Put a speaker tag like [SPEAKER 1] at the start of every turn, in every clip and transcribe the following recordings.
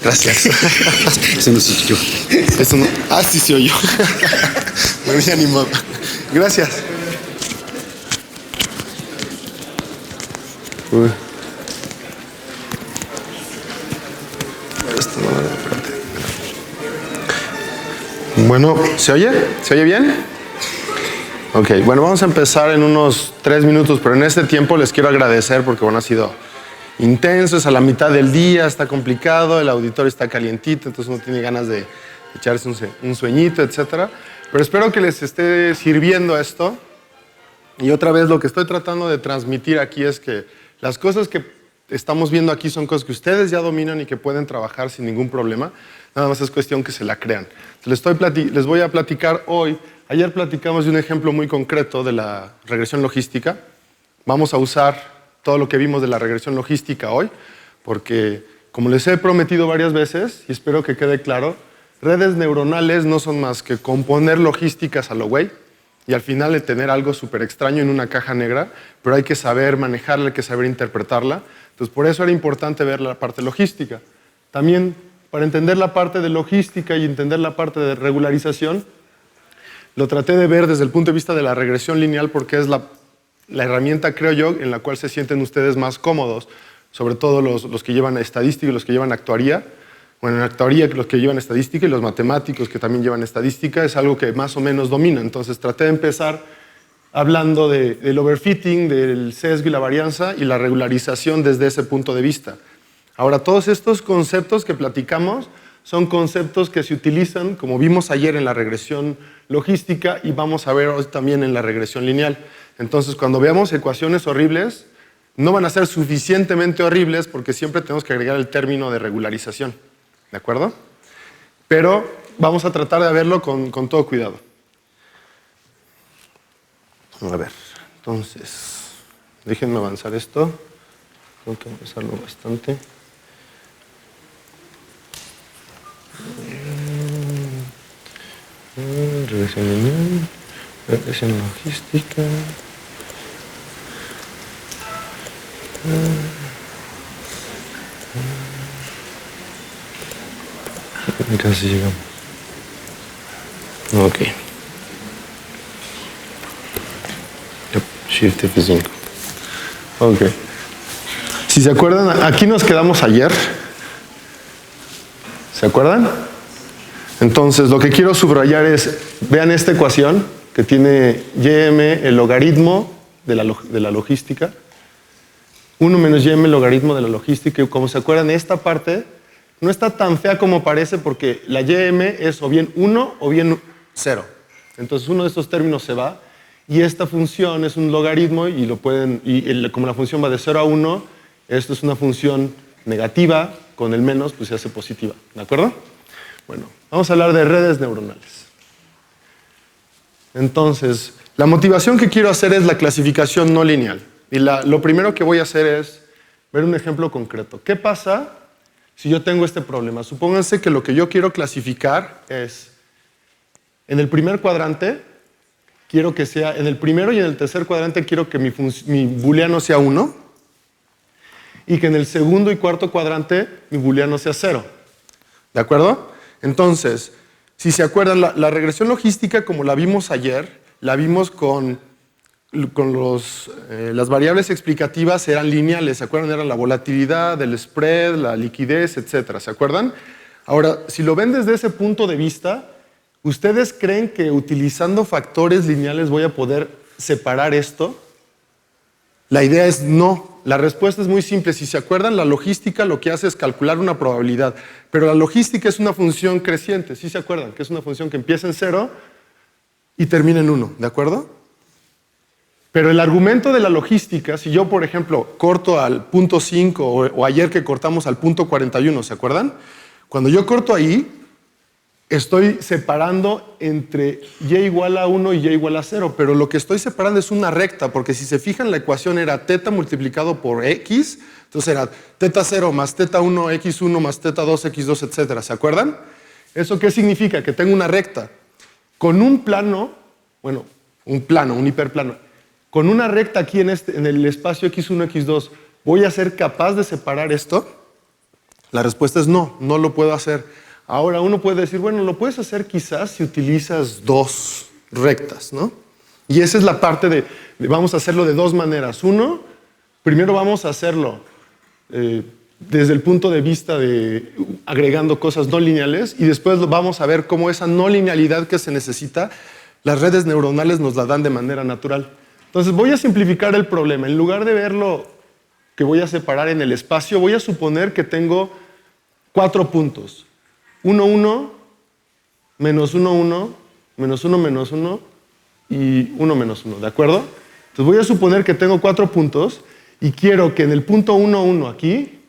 [SPEAKER 1] Gracias.
[SPEAKER 2] Eso no soy yo.
[SPEAKER 1] Eso no. Ah, sí, soy yo. Me había animado. Gracias. Uy. Esto no, espérate. Bueno, ¿se oye? ¿Se oye bien? Ok, bueno, vamos a empezar en unos 3 minutos, pero en este tiempo les quiero agradecer porque, bueno, ha sido intenso, es a la mitad del día, está complicado, el auditorio está calientito, entonces uno tiene ganas de echarse un sueñito, etcétera. Pero espero que les esté sirviendo esto. Y otra vez, lo que estoy tratando de transmitir aquí es que las cosas que estamos viendo aquí son cosas que ustedes ya dominan y que pueden trabajar sin ningún problema. Nada más es cuestión que se la crean. Entonces, les voy a platicar hoy. Ayer platicamos de un ejemplo muy concreto de la regresión logística. Vamos a usar todo lo que vimos de la regresión logística hoy, porque como les he prometido varias veces, y espero que quede claro, redes neuronales no son más que componer logísticas a lo güey, y al final de tener algo súper extraño en una caja negra, pero hay que saber manejarla, hay que saber interpretarla. Entonces, por eso era importante ver la parte logística. También, para entender la parte de logística y entender la parte de regularización, lo traté de ver desde el punto de vista de la regresión lineal, porque es la herramienta, creo yo, en la cual se sienten ustedes más cómodos, sobre todo los que llevan estadística y los que llevan actuaría. Bueno, en actuaría los que llevan estadística y los matemáticos que también llevan estadística es algo que más o menos domina. Entonces traté de empezar hablando del overfitting, del sesgo y la varianza y la regularización desde ese punto de vista. Ahora, todos estos conceptos que platicamos son conceptos que se utilizan, como vimos ayer en la regresión logística y vamos a ver hoy también en la regresión lineal. Entonces, cuando veamos ecuaciones horribles, no van a ser suficientemente horribles porque siempre tenemos que agregar el término de regularización. ¿De acuerdo? Pero vamos a tratar de verlo con todo cuidado. A ver, entonces, déjenme avanzar esto. Tengo que avanzarlo bastante. Regresión lineal, regresión logística. Casi llegamos. Ok. Shift F5. Ok. Si se acuerdan, aquí nos quedamos ayer. ¿Se acuerdan? Entonces, lo que quiero subrayar es, vean esta ecuación que tiene ym, el logaritmo de la logística. 1 menos ym, el logaritmo de la logística. Y como se acuerdan, esta parte no está tan fea como parece porque la ym es o bien 1 o bien 0. Entonces, uno de estos términos se va y esta función es un logaritmo y como la función va de 0 a 1, esto es una función negativa, con el menos pues se hace positiva. ¿De acuerdo? Bueno, vamos a hablar de redes neuronales. Entonces, la motivación que quiero hacer es la clasificación no lineal. Y lo primero que voy a hacer es ver un ejemplo concreto. ¿Qué pasa si yo tengo este problema? Supónganse que lo que yo quiero clasificar es, en el primer cuadrante, quiero que sea, en el primero y en el tercer cuadrante quiero que mi booleano sea 1 y que en el segundo y cuarto cuadrante mi booleano sea 0. ¿De acuerdo? Entonces, si se acuerdan, la regresión logística, como la vimos ayer, la vimos con las variables explicativas eran lineales, ¿se acuerdan? Eran la volatilidad, el spread, la liquidez, etc. ¿Se acuerdan? Ahora, si lo ven desde ese punto de vista, ¿ustedes creen que utilizando factores lineales voy a poder separar esto? La idea es no. La respuesta es muy simple. Si se acuerdan, la logística lo que hace es calcular una probabilidad, pero la logística es una función creciente. ¿Sí se acuerdan? Que es una función que empieza en 0 y termina en 1, ¿de acuerdo? Pero el argumento de la logística, si yo, por ejemplo, corto al punto 5 o ayer que cortamos al punto 41, ¿se acuerdan? Cuando yo corto ahí, estoy separando entre y igual a 1 y y igual a 0, pero lo que estoy separando es una recta, porque si se fijan, la ecuación era teta multiplicado por x, entonces era teta 0 más teta 1, x1 más teta 2, x2, etc. ¿Se acuerdan? ¿Eso qué significa? Que tengo una recta. Con un plano, bueno, un hiperplano, con una recta aquí en el espacio x1, x2, ¿voy a ser capaz de separar esto? La respuesta es no, no lo puedo hacer. Ahora uno puede decir, bueno, lo puedes hacer quizás si utilizas dos rectas, ¿no? Y esa es la parte de vamos a hacerlo de dos maneras. Uno, primero vamos a hacerlo desde el punto de vista de agregando cosas no lineales y después vamos a ver cómo esa no linealidad que se necesita, las redes neuronales nos la dan de manera natural. Entonces voy a simplificar el problema. En lugar de verlo que voy a separar en el espacio, voy a suponer que tengo 4 puntos. 1, 1, menos 1, 1, menos 1, menos 1 y 1, menos 1, ¿de acuerdo? Entonces voy a suponer que tengo 4 puntos y quiero que en el punto 1, 1 aquí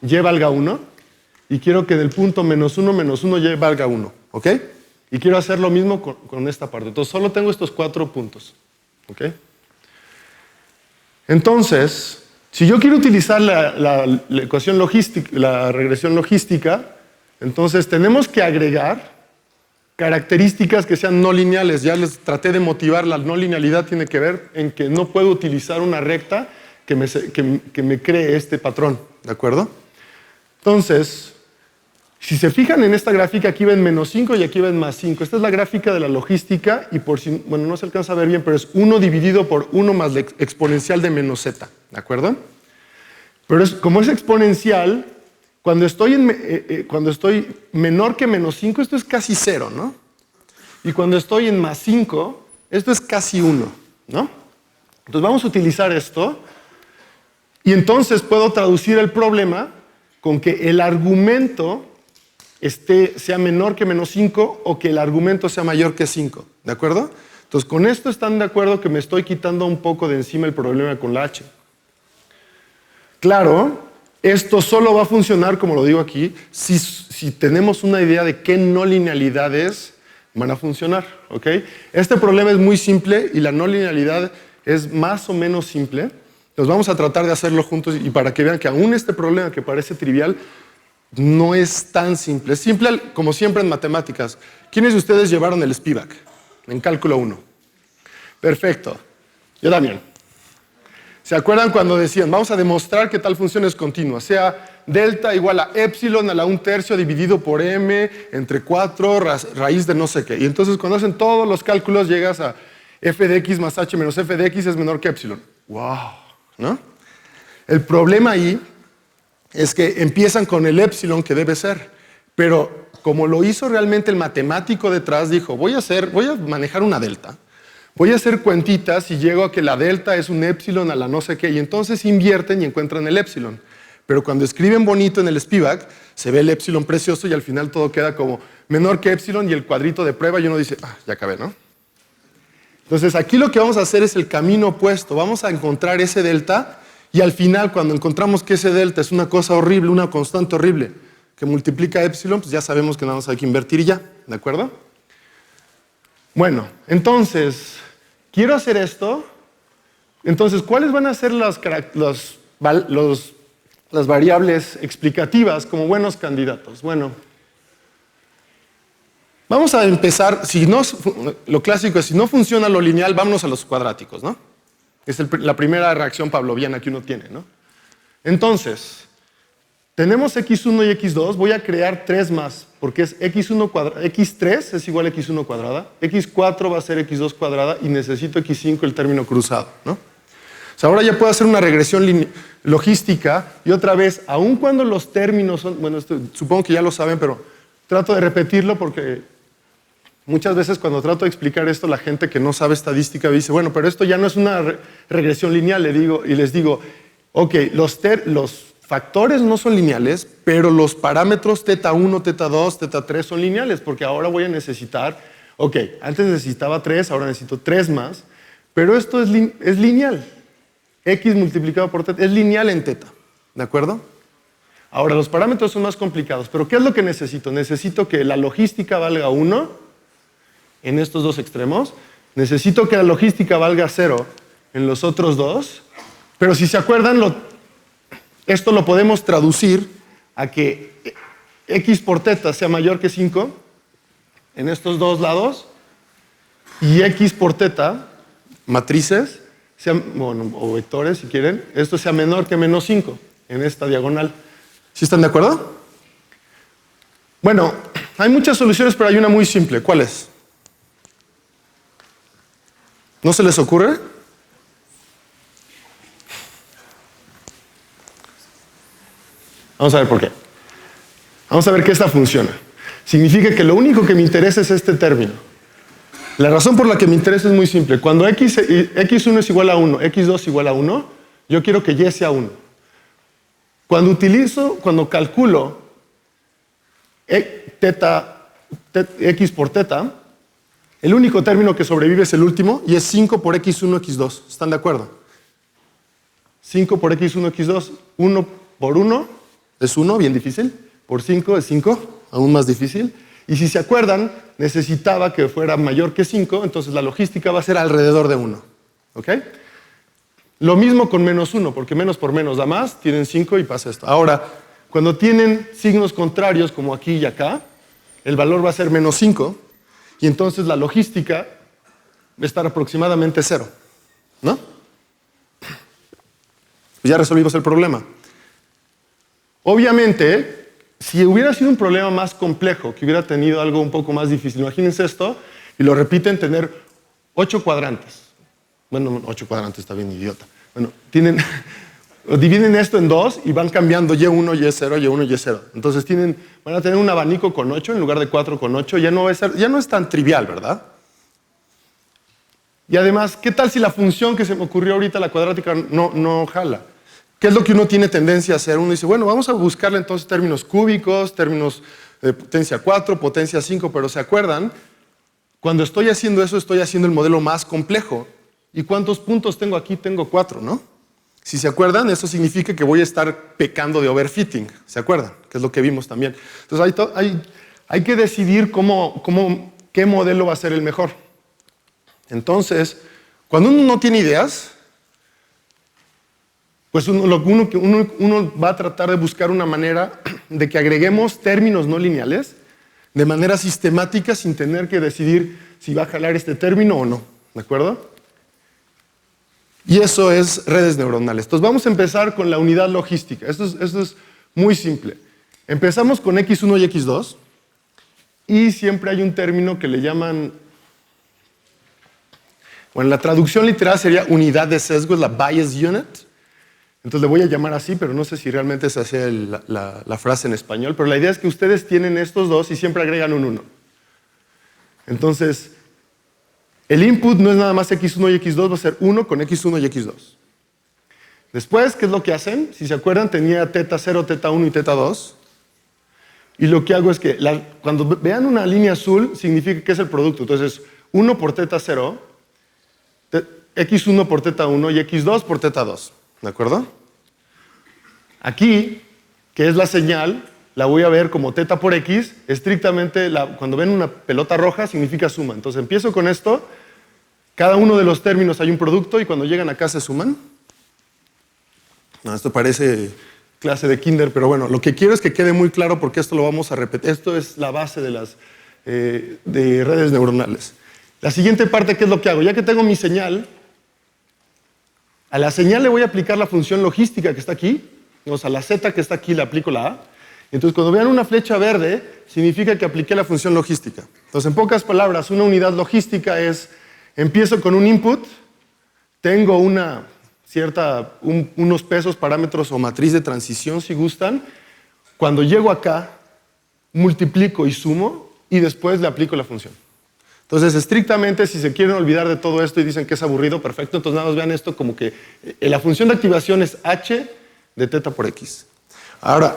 [SPEAKER 1] y valga 1 y quiero que en el punto menos 1, menos 1 y valga 1, ¿ok? Y quiero hacer lo mismo con esta parte. Entonces solo tengo estos 4 puntos, ¿ok? Entonces, si yo quiero utilizar la ecuación logística, la regresión logística, entonces tenemos que agregar características que sean no lineales. Ya les traté de motivar, la no linealidad tiene que ver en que no puedo utilizar una recta que me cree este patrón, ¿de acuerdo? Entonces, si se fijan en esta gráfica, aquí ven menos 5 y aquí ven más 5. Esta es la gráfica de la logística y por si, bueno, no se alcanza a ver bien, pero es 1 dividido por 1 más la exponencial de menos z, ¿de acuerdo? Pero como es exponencial, cuando estoy menor que menos 5, esto es casi 0, ¿no? Y cuando estoy en más 5, esto es casi 1, ¿no? Entonces vamos a utilizar esto y entonces puedo traducir el problema con que el argumento sea menor que menos 5 o que el argumento sea mayor que 5, ¿de acuerdo? Entonces con esto están de acuerdo que me estoy quitando un poco de encima el problema con la h. Claro, esto solo va a funcionar, como lo digo aquí, si tenemos una idea de qué no linealidades van a funcionar, ¿ok? Este problema es muy simple y la no linealidad es más o menos simple. Entonces vamos a tratar de hacerlo juntos y para que vean que aún este problema que parece trivial no es tan simple. Es simple como siempre en matemáticas. ¿Quiénes de ustedes llevaron el Spivak en cálculo 1? Perfecto. Yo también. ¿Se acuerdan cuando decían, vamos a demostrar que tal función es continua? Sea delta igual a epsilon a la 1/3 dividido por m entre 4 raíz de no sé qué. Y entonces cuando hacen todos los cálculos llegas a f de x más h menos f de x es menor que epsilon. ¡Wow! ¿No? El problema ahí es que empiezan con el epsilon que debe ser, pero como lo hizo realmente el matemático detrás, dijo, voy a manejar una delta, voy a hacer cuentitas y llego a que la delta es un epsilon a la no sé qué, y entonces invierten y encuentran el epsilon. Pero cuando escriben bonito en el Spivak, se ve el epsilon precioso y al final todo queda como menor que epsilon y el cuadrito de prueba y uno dice, ya acabé, ¿no? Entonces aquí lo que vamos a hacer es el camino opuesto, vamos a encontrar ese delta. Y al final, cuando encontramos que ese delta es una cosa horrible, una constante horrible, que multiplica epsilon, pues ya sabemos que nada más hay que invertir y ya, ¿de acuerdo? Bueno, entonces, quiero hacer esto. Entonces, ¿cuáles van a ser las variables explicativas como buenos candidatos? Bueno, vamos a empezar, lo clásico es, si no funciona lo lineal, vámonos a los cuadráticos, ¿no? Es la primera reacción pavloviana que uno tiene, ¿no? Entonces, tenemos x1 y x2, voy a crear 3 más, porque es x3 es igual a x1 cuadrada, x4 va a ser x2 cuadrada y necesito x5 el término cruzado, ¿no? O sea, ahora ya puedo hacer una regresión logística y otra vez, aun cuando los términos son, bueno, supongo que ya lo saben, pero trato de repetirlo porque muchas veces cuando trato de explicar esto, la gente que no sabe estadística dice, bueno, pero esto ya no es una regresión lineal, les digo, ok, los factores no son lineales, pero los parámetros θ1, θ2, θ3 son lineales, porque ahora voy a necesitar, ok, antes necesitaba 3, ahora necesito 3 más, pero esto es lineal. X multiplicado por θ es lineal en θ, ¿de acuerdo? Ahora, los parámetros son más complicados, pero ¿qué es lo que necesito? Necesito que la logística valga 1 en estos dos extremos, necesito que la logística valga 0 en los otros dos, pero si se acuerdan, esto lo podemos traducir a que x por θ sea mayor que 5 en estos dos lados y x por θ, matrices, o vectores si quieren, esto sea menor que menos 5 en esta diagonal. ¿Sí están de acuerdo? Bueno, hay muchas soluciones, pero hay una muy simple. ¿Cuál es? ¿No se les ocurre? Vamos a ver por qué. Vamos a ver que esta funciona. Significa que lo único que me interesa es este término. La razón por la que me interesa es muy simple. Cuando x1 es igual a 1, x2 es igual a 1, yo quiero que y sea 1. Cuando calculo x por teta, el único término que sobrevive es el último y es 5 por x1, x2. ¿Están de acuerdo? 5 por x1, x2, 1 por 1 es 1, bien difícil. Por 5 es 5, aún más difícil. Y si se acuerdan, necesitaba que fuera mayor que 5, entonces la logística va a ser alrededor de 1. ¿Ok? Lo mismo con menos 1, porque menos por menos da más, tienen 5 y pasa esto. Ahora, cuando tienen signos contrarios, como aquí y acá, el valor va a ser menos 5, y entonces la logística va a estar aproximadamente 0. ¿No? Pues ya resolvimos el problema. Obviamente, si hubiera sido un problema más complejo, que hubiera tenido algo un poco más difícil, imagínense esto, y lo repiten, tener 8 cuadrantes. Bueno, 8 cuadrantes está bien idiota. Bueno, dividen esto en 2 y van cambiando y1, y0, y1, y0. Entonces van a tener un abanico con 8 en lugar de 4 con 8. Ya no es tan trivial, ¿verdad? Y además, ¿qué tal si la función que se me ocurrió ahorita, la cuadrática, no jala? ¿Qué es lo que uno tiene tendencia a hacer? Uno dice, bueno, vamos a buscarle entonces términos cúbicos, términos de potencia 4, potencia 5, pero ¿se acuerdan? Cuando estoy haciendo eso, estoy haciendo el modelo más complejo. ¿Y cuántos puntos tengo aquí? Tengo 4, ¿no? Si se acuerdan, eso significa que voy a estar pecando de overfitting. ¿Se acuerdan? Que es lo que vimos también. Entonces hay que decidir qué modelo va a ser el mejor. Entonces, cuando uno no tiene ideas, pues uno va a tratar de buscar una manera de que agreguemos términos no lineales de manera sistemática sin tener que decidir si va a jalar este término o no. ¿De acuerdo? Y eso es redes neuronales. Entonces vamos a empezar con la unidad logística. Esto es muy simple. Empezamos con x1 y x2 y siempre hay un término que le llaman... Bueno, la traducción literal sería unidad de sesgo, es la bias unit. Entonces le voy a llamar así, pero no sé si realmente se hace la frase en español. Pero la idea es que ustedes tienen estos dos y siempre agregan un 1. Entonces, el input no es nada más x1 y x2, va a ser 1 con x1 y x2. Después, ¿qué es lo que hacen? Si se acuerdan, tenía teta 0, teta 1 y teta 2. Y lo que hago es que cuando vean una línea azul, significa que es el producto. Entonces, 1 por teta 0, x1 por teta 1 y x2 por teta 2. ¿De acuerdo? Aquí, que es la señal, la voy a ver como teta por x. Estrictamente, cuando ven una pelota roja, significa suma. Entonces, empiezo con esto. Cada uno de los términos hay un producto y cuando llegan acá se suman. No, esto parece clase de kinder, pero bueno, lo que quiero es que quede muy claro porque esto lo vamos a repetir. Esto es la base de redes neuronales. La siguiente parte, ¿qué es lo que hago? Ya que tengo mi señal, a la señal le voy a aplicar la función logística que está aquí. O sea, a la z que está aquí le aplico la a. Entonces, cuando vean una flecha verde, significa que apliqué la función logística. Entonces, en pocas palabras, una unidad logística es, empiezo con un input, tengo unos pesos, parámetros o matriz de transición, si gustan. Cuando llego acá, multiplico y sumo, y después le aplico la función. Entonces, estrictamente, si se quieren olvidar de todo esto y dicen que es aburrido, perfecto, entonces nada más vean esto como que la función de activación es h de teta por x. Ahora,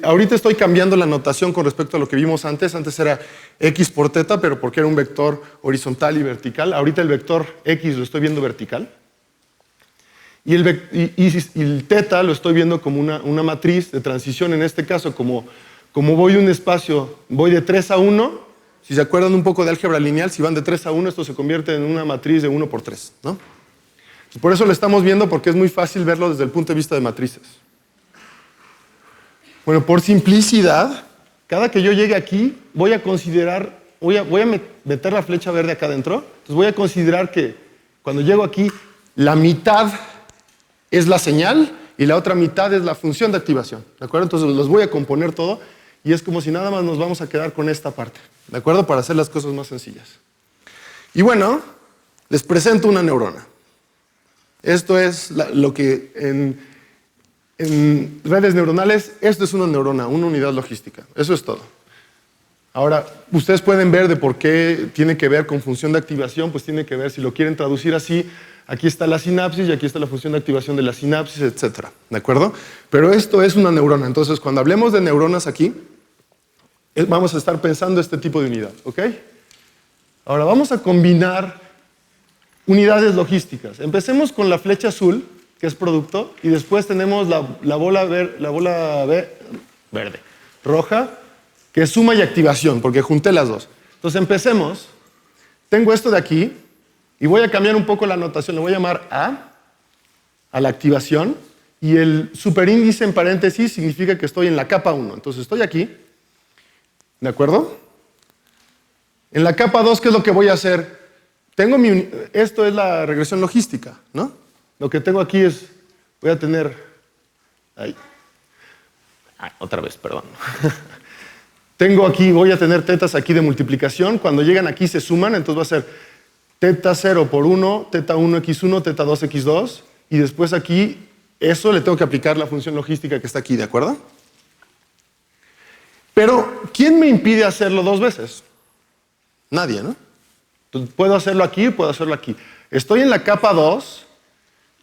[SPEAKER 1] ahorita estoy cambiando la notación con respecto a lo que vimos antes. Antes era x por teta, pero porque era un vector horizontal y vertical. Ahorita el vector x lo estoy viendo vertical. Y el teta lo estoy viendo como una matriz de transición. En este caso, como voy un espacio, voy de 3 a 1. Si se acuerdan un poco de álgebra lineal, si van de 3 a 1, esto se convierte en una matriz de 1 por 3, ¿no? Por eso lo estamos viendo, porque es muy fácil verlo desde el punto de vista de matrices. Bueno, por simplicidad, cada que yo llegue aquí, voy a meter la flecha verde acá adentro. Entonces voy a considerar que cuando llego aquí, la mitad es la señal y la otra mitad es la función de activación, ¿de acuerdo? Entonces los voy a componer todo y es como si nada más nos vamos a quedar con esta parte, ¿de acuerdo? Para hacer las cosas más sencillas. Y bueno, les presento una neurona. Esto es lo que en redes neuronales, esto es una neurona, una unidad logística. Eso es todo. Ahora, ustedes pueden ver de por qué tiene que ver con función de activación, pues tiene que ver, si lo quieren traducir así, aquí está la sinapsis y aquí está la función de activación de la sinapsis, etc. ¿De acuerdo? Pero esto es una neurona. Entonces, cuando hablemos de neuronas aquí, vamos a estar pensando este tipo de unidad, ¿ok? Ahora, vamos a combinar unidades logísticas. Empecemos con la flecha azul, que es producto, y después tenemos la bola verde, roja, que es suma y activación, porque junté las dos. Entonces empecemos. Tengo esto de aquí, y voy a cambiar un poco la notación. Le voy a llamar a la activación, y el superíndice en paréntesis significa que estoy en la capa 1. Entonces estoy aquí, ¿de acuerdo? En la capa 2, ¿qué es lo que voy a hacer? Esto es la regresión logística, ¿no? Lo que tengo aquí es, voy a tener, otra vez, perdón. Tengo aquí, voy a tener tetas aquí de multiplicación. Cuando llegan aquí se suman, entonces va a ser teta 0 por 1, teta 1 x1, teta 2 x2. Y después aquí, eso le tengo que aplicar la función logística que está aquí, ¿de acuerdo? Pero, ¿quién me impide hacerlo dos veces? Nadie, ¿no? Entonces, puedo hacerlo aquí, puedo hacerlo aquí. Estoy en la capa 2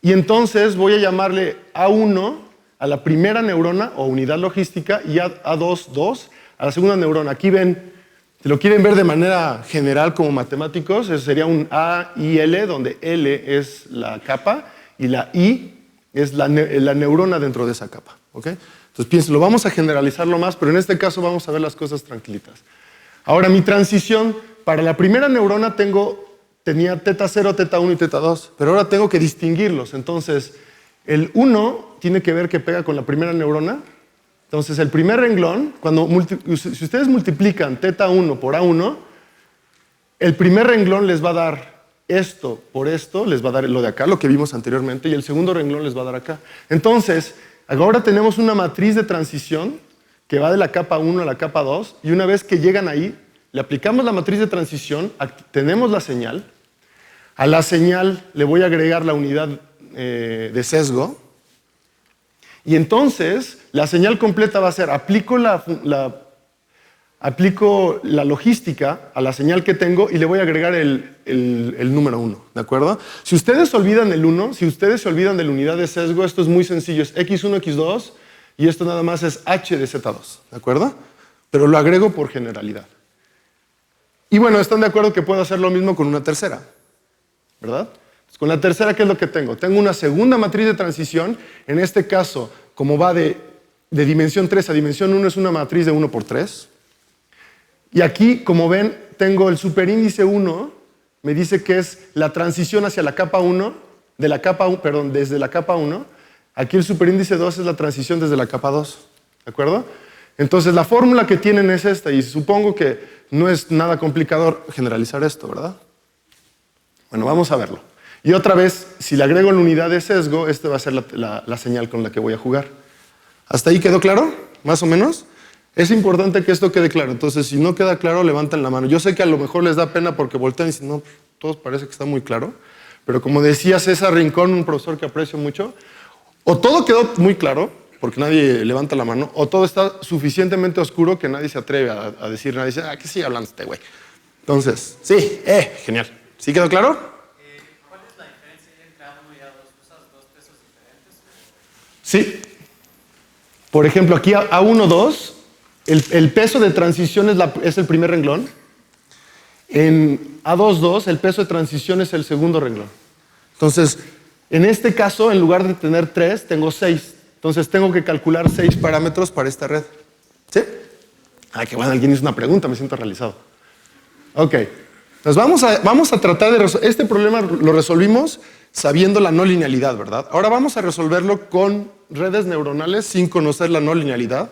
[SPEAKER 1] y entonces voy a llamarle A1 a la primera neurona o unidad logística y A2 a la segunda neurona. Aquí ven, si lo quieren ver de manera general como matemáticos, eso sería un A y L, donde L es la capa y la I es la neurona dentro de esa capa. ¿Ok? Entonces piensen, lo vamos a generalizarlo más, pero en este caso vamos a ver las cosas tranquilitas. Ahora, mi transición, para la primera neurona tenía teta 0, teta 1 y teta 2, pero ahora tengo que distinguirlos. Entonces, el 1 tiene que ver que pega con la primera neurona. Entonces, el primer renglón, si ustedes multiplican teta 1 por A1, el primer renglón les va a dar esto por esto, les va a dar lo de acá, lo que vimos anteriormente, y el segundo renglón les va a dar acá. Entonces, ahora tenemos una matriz de transición que va de la capa 1 a la capa 2, y una vez que llegan ahí, le aplicamos la matriz de transición, tenemos la señal, a la señal le voy a agregar la unidad de sesgo, y entonces la señal completa va a ser, aplico la logística a la señal que tengo y le voy a agregar el número 1, ¿de acuerdo? Si ustedes olvidan el 1, si ustedes se olvidan de la unidad de sesgo, esto es muy sencillo, es x1, x2, y esto nada más es h de z2, ¿de acuerdo? Pero lo agrego por generalidad. Y bueno, ¿están de acuerdo que puedo hacer lo mismo con una tercera? ¿Verdad? Pues con la tercera, ¿qué es lo que tengo? Tengo una segunda matriz de transición. En este caso, como va de dimensión 3 a dimensión 1, es una matriz de 1 por 3. Y aquí, como ven, tengo el superíndice 1, me dice que es la transición hacia la capa 1, desde la capa 1. Aquí el superíndice 2 es la transición desde la capa 2. ¿De acuerdo? Entonces, la fórmula que tienen es esta, y supongo que no es nada complicado generalizar esto, ¿verdad? Bueno, vamos a verlo. Y otra vez, si le agrego la unidad de sesgo, esta va a ser la señal con la que voy a jugar. ¿Hasta ahí quedó claro? ¿Más o menos? Es importante que esto quede claro. Entonces, si no queda claro, levanten la mano. Yo sé que a lo mejor les da pena porque voltean y dicen, no, todos parece que está muy claro. Pero como decía César Rincón, un profesor que aprecio mucho, o todo quedó muy claro, porque nadie levanta la mano, o todo está suficientemente oscuro que nadie se atreve a decir, nadie dice, ¿qué sigue hablando este güey? Entonces, sí, genial. ¿Sí quedó claro?
[SPEAKER 3] ¿Cuál es la diferencia entre A1 y A2? ¿Usas dos pesos diferentes?
[SPEAKER 1] Sí. Por ejemplo, aquí A1, 2, el peso de transición es el primer renglón. En A2, 2, el peso de transición es el segundo renglón. Entonces, en este caso, en lugar de tener 3, tengo 6. Entonces tengo que calcular 6 parámetros para esta red. ¿Sí? Qué bueno, alguien hizo una pregunta, me siento realizado. Ok, entonces vamos a tratar de resolver. Este problema lo resolvimos sabiendo la no linealidad, ¿verdad? Ahora vamos a resolverlo con redes neuronales sin conocer la no linealidad.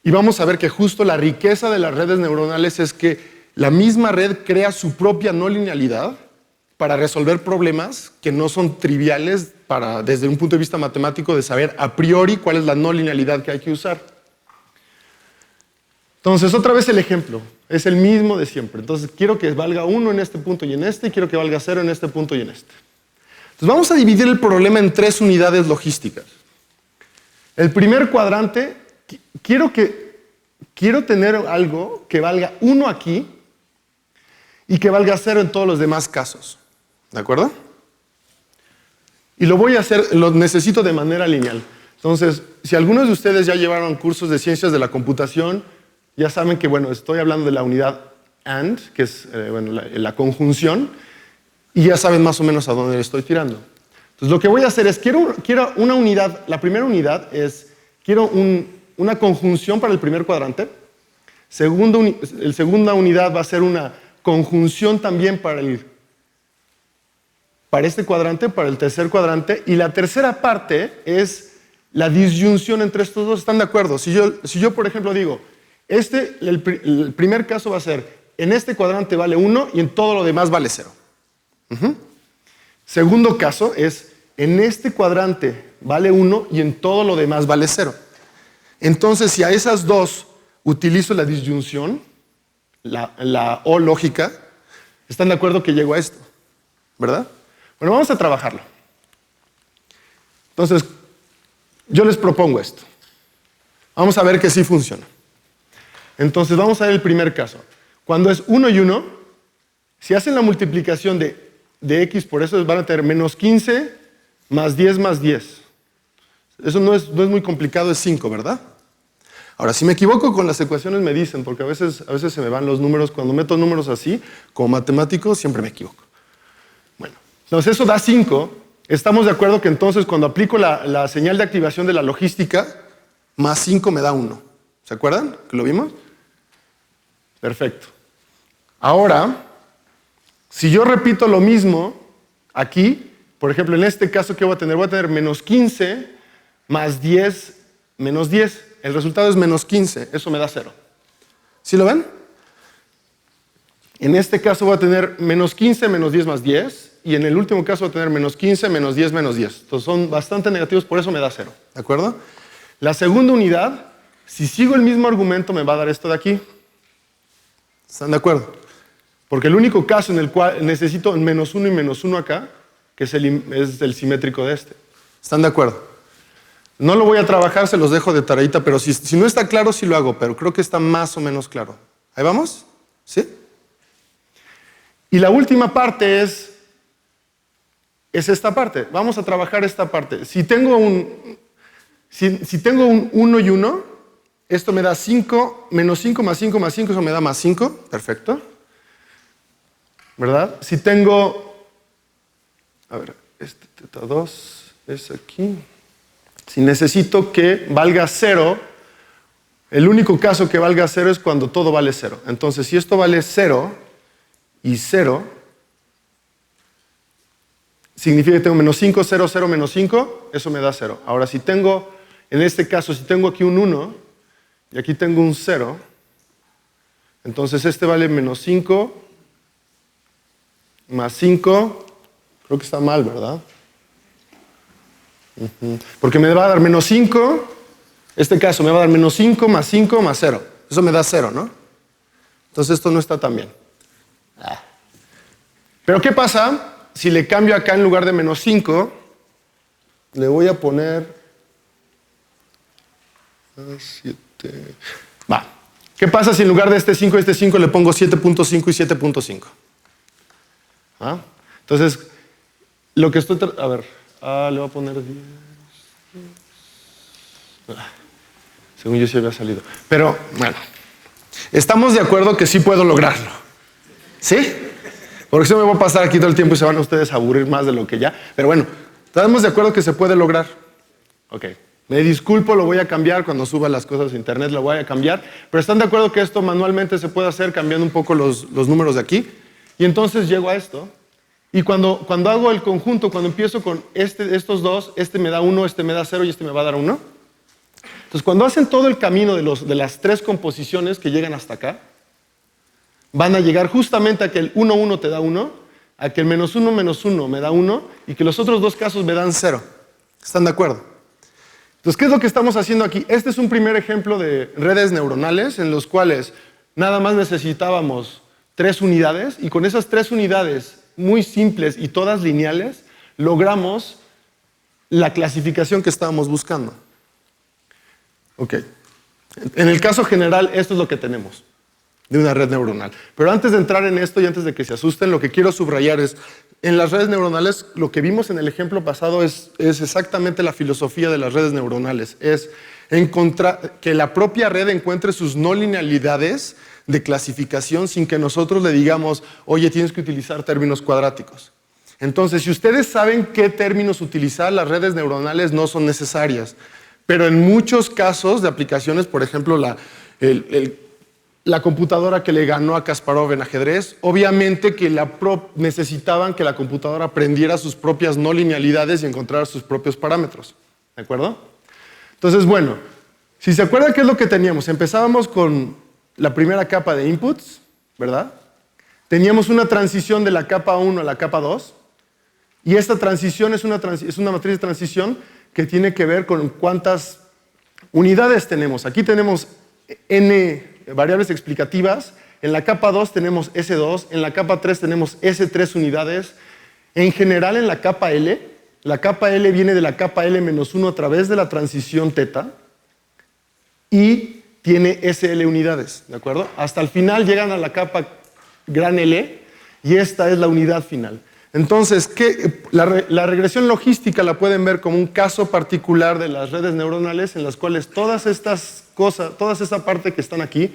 [SPEAKER 1] Y vamos a ver que justo la riqueza de las redes neuronales es que la misma red crea su propia no linealidad para resolver problemas que no son triviales desde un punto de vista matemático de saber a priori cuál es la no linealidad que hay que usar. Entonces, otra vez el ejemplo. Es el mismo de siempre. Entonces, quiero que valga 1 en este punto y en este, y quiero que valga 0 en este punto y en este. Entonces, vamos a dividir el problema en 3 unidades logísticas. El primer cuadrante, quiero tener algo que valga 1 aquí y que valga 0 en todos los demás casos. ¿De acuerdo? Y lo voy a hacer, lo necesito de manera lineal. Entonces, si algunos de ustedes ya llevaron cursos de ciencias de la computación, ya saben que, bueno, estoy hablando de la unidad AND, que es la conjunción, y ya saben más o menos a dónde le estoy tirando. Entonces, lo que voy a hacer es, quiero una unidad, la primera unidad es, quiero una conjunción para el primer cuadrante. La segunda unidad va a ser una conjunción también para este cuadrante, para el tercer cuadrante, y la tercera parte es la disyunción entre estos dos. ¿Están de acuerdo? Si yo por ejemplo, digo, el primer caso va a ser, en este cuadrante vale 1 y en todo lo demás vale 0. Segundo caso es, en este cuadrante vale 1 y en todo lo demás vale 0. Entonces, si a esas dos utilizo la disyunción, la O lógica, ¿están de acuerdo que llego a esto? ¿Verdad? Bueno, vamos a trabajarlo. Entonces, yo les propongo esto. Vamos a ver que sí funciona. Entonces, vamos a ver el primer caso. Cuando es 1 y 1, si hacen la multiplicación de x por eso, van a tener menos 15 más 10 más 10. Eso no es muy complicado, es 5, ¿verdad? Ahora, si me equivoco con las ecuaciones me dicen, porque a veces se me van los números. Cuando meto números así, como matemático, siempre me equivoco. Bueno, entonces eso da 5. Estamos de acuerdo que entonces cuando aplico la señal de activación de la logística, más 5 me da 1. ¿Se acuerdan que lo vimos? Perfecto. Ahora, si yo repito lo mismo aquí, por ejemplo, en este caso, ¿qué voy a tener? Voy a tener menos 15 más 10 menos 10. El resultado es menos 15. Eso me da 0. ¿Sí lo ven? En este caso voy a tener menos 15 menos 10 más 10. Y en el último caso voy a tener menos 15 menos 10 menos 10. Entonces son bastante negativos, por eso me da 0. ¿De acuerdo? La segunda unidad, si sigo el mismo argumento, me va a dar esto de aquí. ¿Están de acuerdo? Porque el único caso en el cual necesito menos 1 y menos 1 acá, que es el simétrico de este. ¿Están de acuerdo? No lo voy a trabajar, se los dejo de tareita, pero si no está claro, sí lo hago, pero creo que está más o menos claro. ¿Ahí vamos? ¿Sí? Y la última parte es esta parte. Vamos a trabajar esta parte. Si tengo un 1 y 1, esto me da 5, menos 5 más 5 más 5, eso me da más 5. Perfecto. ¿Verdad? Si tengo, a ver, este teta 2 es aquí. Si necesito que valga 0, el único caso que valga 0 es cuando todo vale 0. Entonces, si esto vale 0 y 0, significa que tengo menos 5, 0, 0, menos 5, eso me da 0. Ahora, si tengo, en este caso, si tengo aquí un 1 y aquí tengo un 0, entonces este vale menos 5 más 5, creo que está mal, ¿verdad? Porque me va a dar menos 5, este caso me va a dar menos 5 más 5 más 0. Eso me da 0, ¿no? Entonces esto no está tan bien. Pero ¿qué pasa si le cambio acá en lugar de menos 5? Le voy a poner 7. Va. ¿Qué pasa si en lugar de este 5 y este 5 le pongo 7.5 y 7.5? ¿Ah? Entonces, lo que estoy... A ver, le voy a poner 10. Según yo sí había salido. Pero, bueno, estamos de acuerdo que sí puedo lograrlo. ¿Sí? Porque si no me voy a pasar aquí todo el tiempo y se van a ustedes a aburrir más de lo que ya. Pero bueno, estamos de acuerdo que se puede lograr. Ok. Me disculpo, lo voy a cambiar cuando suba las cosas a internet, lo voy a cambiar. Pero ¿están de acuerdo que esto manualmente se puede hacer cambiando un poco los números de aquí? Y entonces llego a esto. Y cuando hago el conjunto, cuando empiezo con estos dos, este me da 1, este me da 0 y este me va a dar 1. Entonces, cuando hacen todo el camino de las 3 composiciones que llegan hasta acá, van a llegar justamente a que el 1, 1 te da 1, a que el menos 1 me da 1 y que los otros dos casos me dan 0. ¿Están de acuerdo? Entonces, ¿qué es lo que estamos haciendo aquí? Este es un primer ejemplo de redes neuronales en los cuales nada más necesitábamos 3 unidades y con esas 3 unidades muy simples y todas lineales logramos la clasificación que estábamos buscando. Ok. En el caso general, esto es lo que tenemos de una red neuronal. Pero antes de entrar en esto y antes de que se asusten, lo que quiero subrayar es, en las redes neuronales, lo que vimos en el ejemplo pasado es exactamente la filosofía de las redes neuronales. Es encontrar, que la propia red encuentre sus no linealidades de clasificación sin que nosotros le digamos, oye, tienes que utilizar términos cuadráticos. Entonces, si ustedes saben qué términos utilizar, las redes neuronales no son necesarias. Pero en muchos casos de aplicaciones, por ejemplo, la computadora que le ganó a Kasparov en ajedrez, obviamente que necesitaban que la computadora aprendiera sus propias no linealidades y encontrara sus propios parámetros. ¿De acuerdo? Entonces, bueno, si se acuerdan qué es lo que teníamos, empezábamos con la primera capa de inputs, ¿verdad? Teníamos una transición de la capa 1 a la capa 2, y esta transición es una matriz de transición que tiene que ver con cuántas unidades tenemos. Aquí tenemos n variables explicativas, en la capa 2 tenemos S2, en la capa 3 tenemos S3 unidades. En general, en la capa L viene de la capa L-1 a través de la transición teta y tiene SL unidades, ¿de acuerdo? Hasta el final llegan a la capa gran L y esta es la unidad final. Entonces, la regresión logística la pueden ver como un caso particular de las redes neuronales en las cuales todas estas cosas, toda esa parte que están aquí,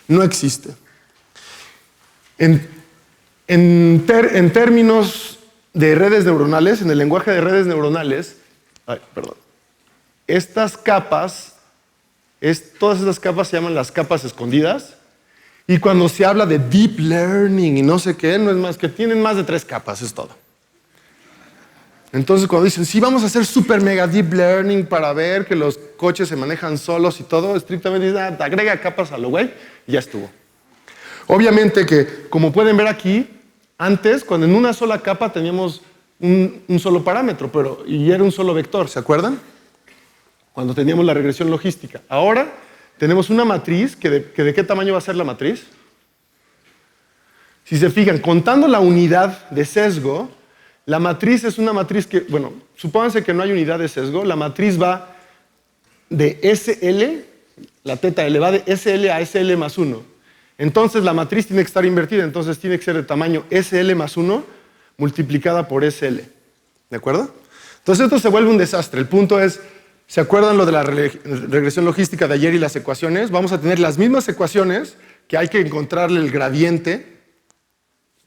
[SPEAKER 1] no existe. En términos de redes neuronales, en el lenguaje de redes neuronales, estas capas, todas estas capas se llaman las capas escondidas. Y cuando se habla de deep learning y no sé qué, no es más que tienen más de 3 capas, es todo. Entonces, cuando dicen, sí, vamos a hacer super mega deep learning para ver que los coches se manejan solos y todo, estrictamente dicen, agrega capas a lo güey y ya estuvo. Obviamente que, como pueden ver aquí, antes, cuando en una sola capa teníamos un solo parámetro, y era un solo vector, ¿se acuerdan? Cuando teníamos la regresión logística. Ahora tenemos una matriz, que ¿de qué tamaño va a ser la matriz? Si se fijan, contando la unidad de sesgo, la matriz es una matriz que, bueno, supónganse que no hay unidad de sesgo, la matriz va de SL, la teta L, va de SL a SL más 1. Entonces la matriz tiene que estar invertida, entonces tiene que ser de tamaño SL más 1 multiplicada por SL. ¿De acuerdo? Entonces esto se vuelve un desastre. El punto es, ¿se acuerdan lo de la regresión logística de ayer y las ecuaciones? Vamos a tener las mismas ecuaciones, que hay que encontrarle el gradiente,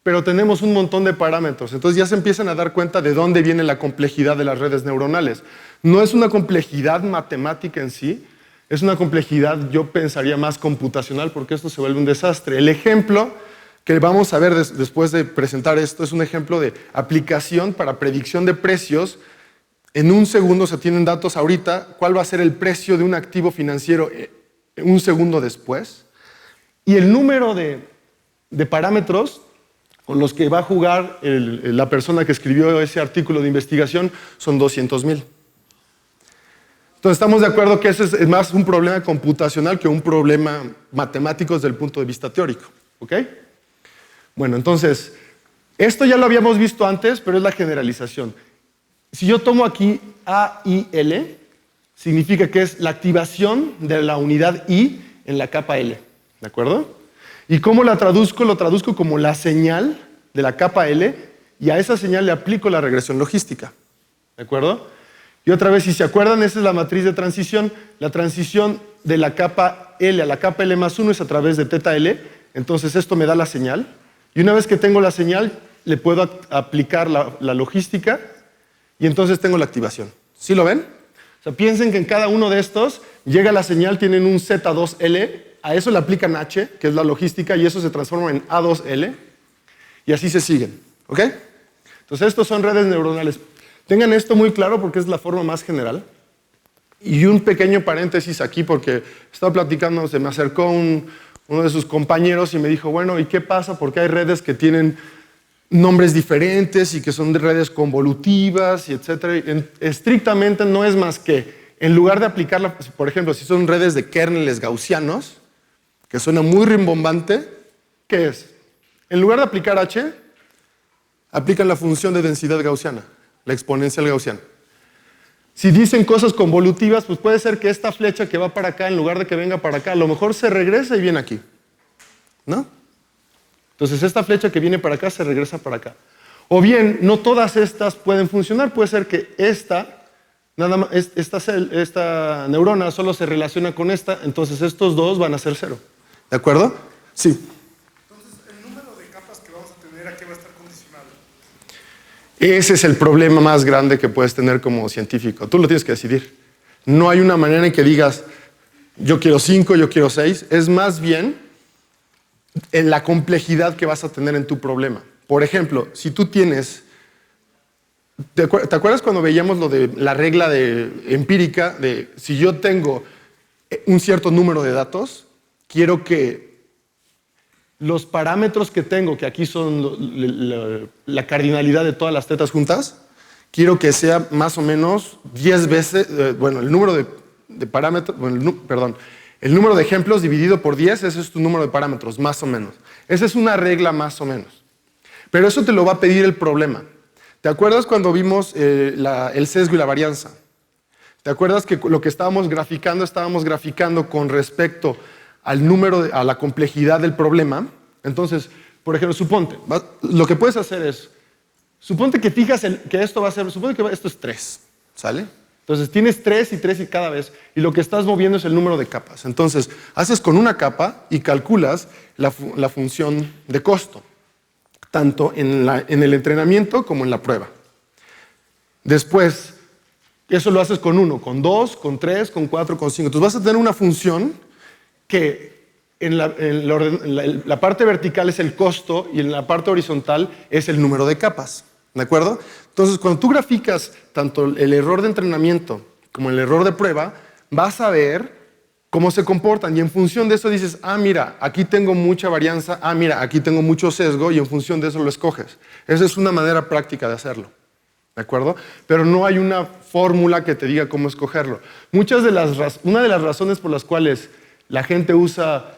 [SPEAKER 1] pero tenemos un montón de parámetros. Entonces ya se empiezan a dar cuenta de dónde viene la complejidad de las redes neuronales. No es una complejidad matemática en sí, es una complejidad, yo pensaría, más computacional, porque esto se vuelve un desastre. El ejemplo que vamos a ver después de presentar esto es un ejemplo de aplicación para predicción de precios. En un segundo se tienen datos ahorita, cuál va a ser el precio de un activo financiero un segundo después. Y el número de parámetros con los que va a jugar la persona que escribió ese artículo de investigación son 200,000. Entonces estamos de acuerdo que ese es más un problema computacional que un problema matemático desde el punto de vista teórico. ¿Ok? Bueno, entonces, esto ya lo habíamos visto antes, pero es la generalización. Si yo tomo aquí A, I, L, significa que es la activación de la unidad I en la capa L. ¿De acuerdo? ¿Y cómo la traduzco? Lo traduzco como la señal de la capa L y a esa señal le aplico la regresión logística. ¿De acuerdo? Y otra vez, si se acuerdan, esa es la matriz de transición. La transición de la capa L a la capa L más 1 es a través de teta L. Entonces esto me da la señal. Y una vez que tengo la señal, le puedo aplicar la logística y entonces tengo la activación. ¿Sí lo ven? O sea, piensen que en cada uno de estos llega la señal, tienen un Z2L, a eso le aplican H, que es la logística, y eso se transforma en A2L, y así se siguen. ¿Ok? Entonces, estos son redes neuronales. Tengan esto muy claro porque es la forma más general. Y un pequeño paréntesis aquí, porque estaba platicando, se me acercó uno de sus compañeros y me dijo, bueno, ¿y qué pasa? Porque hay redes que tienen nombres diferentes y que son de redes convolutivas y etcétera. Estrictamente no es más que, en lugar de aplicarla, por ejemplo, si son redes de kernels gaussianos, que suena muy rimbombante, ¿qué es? En lugar de aplicar H, aplican la función de densidad gaussiana, la exponencial gaussiana. Si dicen cosas convolutivas, pues puede ser que esta flecha que va para acá, en lugar de que venga para acá, a lo mejor se regresa y viene aquí, ¿no? Entonces esta flecha que viene para acá se regresa para acá. O bien, no todas estas pueden funcionar. Puede ser que esta neurona solo se relaciona con esta, entonces estos dos van a ser 0. ¿De acuerdo? Sí.
[SPEAKER 4] Entonces, el número de capas que vamos a tener, ¿a qué va a estar condicionado?
[SPEAKER 1] Ese es el problema más grande que puedes tener como científico. Tú lo tienes que decidir. No hay una manera en que digas, yo quiero 5, yo quiero 6. Es más bien en la complejidad que vas a tener en tu problema. Por ejemplo, si tú tienes... ¿Te acuerdas cuando veíamos lo de la regla empírica de si yo tengo un cierto número de datos, quiero que los parámetros que tengo, que aquí son la cardinalidad de todas las tetas juntas, quiero que sea más o menos 10 veces, el número de parámetros, el número de ejemplos dividido por 10, ese es tu número de parámetros, más o menos. Esa es una regla más o menos. Pero eso te lo va a pedir el problema. ¿Te acuerdas cuando vimos el sesgo y la varianza? ¿Te acuerdas que lo que estábamos graficando con respecto al número, a la complejidad del problema? Entonces, por ejemplo, suponte, lo que puedes hacer es, suponte que fijas que esto va a ser, suponte que esto es 3, ¿sale? Entonces tienes 3 y 3 y cada vez, y lo que estás moviendo es el número de capas. Entonces, haces con una capa y calculas la función de costo, tanto en el entrenamiento como en la prueba. Después, eso lo haces con 1, con 2, con 3, con 4, con 5. Entonces vas a tener una función que en la parte vertical es el costo y en la parte horizontal es el número de capas. ¿De acuerdo? Entonces, cuando tú graficas tanto el error de entrenamiento como el error de prueba, vas a ver cómo se comportan. Y en función de eso dices, mira, aquí tengo mucha varianza, mira, aquí tengo mucho sesgo, y en función de eso lo escoges. Esa es una manera práctica de hacerlo. ¿De acuerdo? Pero no hay una fórmula que te diga cómo escogerlo. Una de las razones por las cuales la gente usa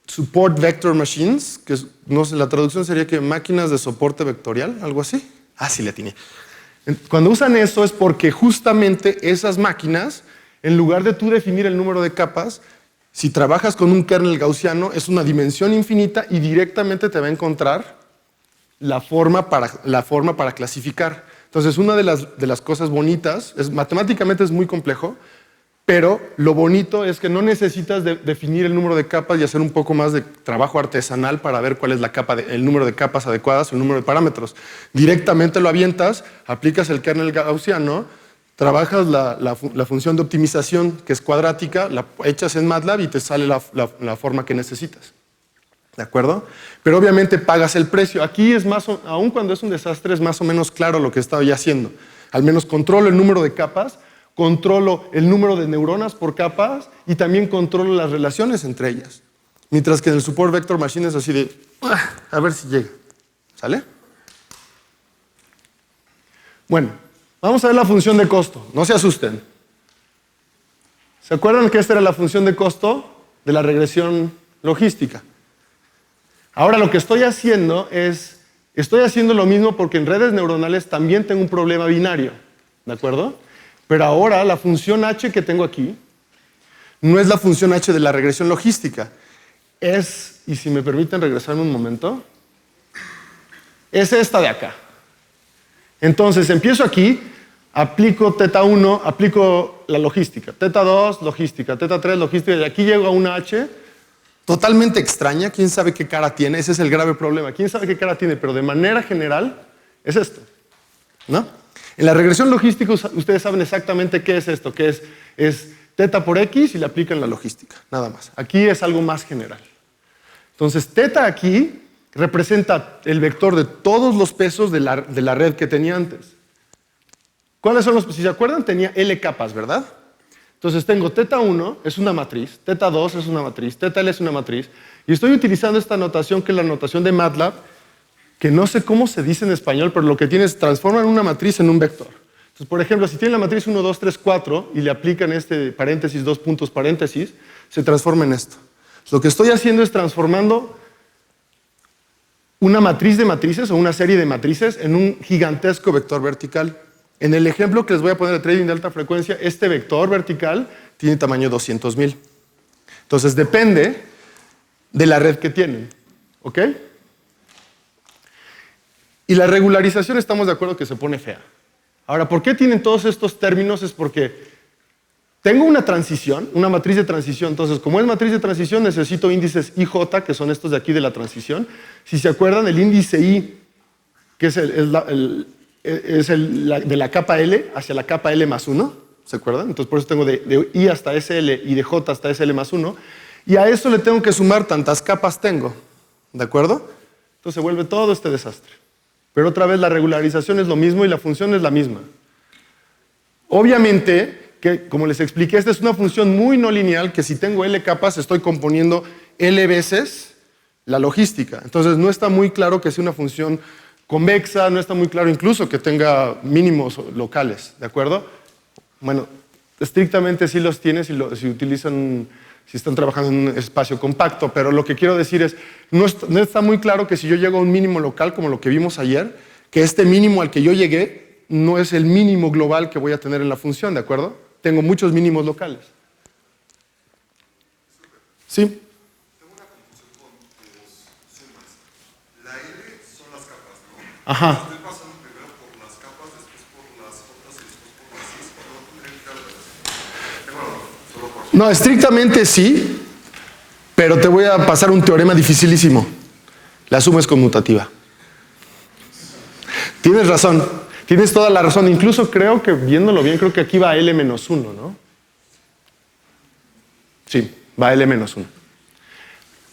[SPEAKER 1] support vector machines, que no sé, la traducción sería que máquinas de soporte vectorial, algo así. Sí le atiné. Cuando usan eso es porque justamente esas máquinas, en lugar de tú definir el número de capas, si trabajas con un kernel gaussiano, es una dimensión infinita y directamente te va a encontrar la forma para clasificar. Entonces, una de las cosas bonitas, matemáticamente es muy complejo, pero lo bonito es que no necesitas definir el número de capas y hacer un poco más de trabajo artesanal para ver cuál es el número de capas adecuadas o el número de parámetros. Directamente lo avientas, aplicas el kernel gaussiano, trabajas la función de optimización, que es cuadrática, la echas en MATLAB y te sale la forma que necesitas. ¿De acuerdo? Pero obviamente pagas el precio. Aquí aun cuando es un desastre, es más o menos claro lo que estoy haciendo. Al menos controlo el número de capas, controlo el número de neuronas por capas y también controlo las relaciones entre ellas. Mientras que en el support vector machine es así de, a ver si llega. ¿Sale? Bueno, vamos a ver la función de costo. No se asusten. ¿Se acuerdan que esta era la función de costo de la regresión logística? Ahora lo que estoy haciendo lo mismo porque en redes neuronales también tengo un problema binario. ¿De acuerdo? Pero ahora la función h que tengo aquí no es la función h de la regresión logística. Y si me permiten regresarme un momento, es esta de acá. Entonces empiezo aquí, aplico teta 1, aplico la logística, teta 2, logística, teta 3, logística, y aquí llego a una h totalmente extraña. ¿Quién sabe qué cara tiene? Ese es el grave problema. ¿Quién sabe qué cara tiene? Pero de manera general es esto, ¿no? En la regresión logística ustedes saben exactamente qué es esto, que es teta por x y le aplican la logística, nada más. Aquí es algo más general. Entonces, teta aquí representa el vector de todos los pesos de la red que tenía antes. ¿Cuáles son los pesos? Si se acuerdan, tenía L capas, ¿verdad? Entonces tengo teta 1 es una matriz, teta 2 es una matriz, teta L es una matriz, y estoy utilizando esta notación que es la notación de MATLAB, que no sé cómo se dice en español, pero lo que tiene es transforman una matriz en un vector. Entonces, por ejemplo, si tienen la matriz 1, 2, 3, 4 y le aplican este paréntesis, 2 puntos paréntesis, se transforma en esto. Lo que estoy haciendo es transformando una matriz de matrices o una serie de matrices en un gigantesco vector vertical. En el ejemplo que les voy a poner de trading de alta frecuencia, este vector vertical tiene tamaño 200,000. Entonces, depende de la red que tienen. ¿Ok? Y la regularización estamos de acuerdo que se pone fea. Ahora, ¿por qué tienen todos estos términos? Es porque tengo una transición, una matriz de transición. Entonces, como es matriz de transición, necesito índices IJ, que son estos de aquí de la transición. Si se acuerdan, el índice I, que es de la capa L hacia la capa L más 1, ¿se acuerdan? Entonces, por eso tengo de I hasta SL y de J hasta SL más 1. Y a eso le tengo que sumar tantas capas tengo. ¿De acuerdo? Entonces se vuelve todo este desastre. Pero otra vez la regularización es lo mismo y la función es la misma. Obviamente, que como les expliqué, esta es una función muy no lineal que si tengo L capas estoy componiendo L veces la logística. Entonces no está muy claro que sea una función convexa, no está muy claro incluso que tenga mínimos locales, ¿de acuerdo? Bueno, estrictamente sí los tiene si están trabajando en un espacio compacto, pero lo que quiero decir es, no está muy claro que si yo llego a un mínimo local, como lo que vimos ayer, que este mínimo al que yo llegué no es el mínimo global que voy a tener en la función, ¿de acuerdo? Tengo muchos mínimos locales. ¿Sí?
[SPEAKER 5] Tengo una confusión con tus sumas. La L son las capas, ¿no?
[SPEAKER 1] Ajá.
[SPEAKER 5] Estoy pasando primero por las capas, después por las J y después por las Is, pero no tendría que haber. Tengo la razón, solo por...
[SPEAKER 1] No, estrictamente sí, pero te voy a pasar un teorema dificilísimo. La suma es conmutativa. Tienes razón, tienes toda la razón. Incluso creo que, viéndolo bien, creo que aquí va L menos 1, ¿no? Sí, va L menos 1.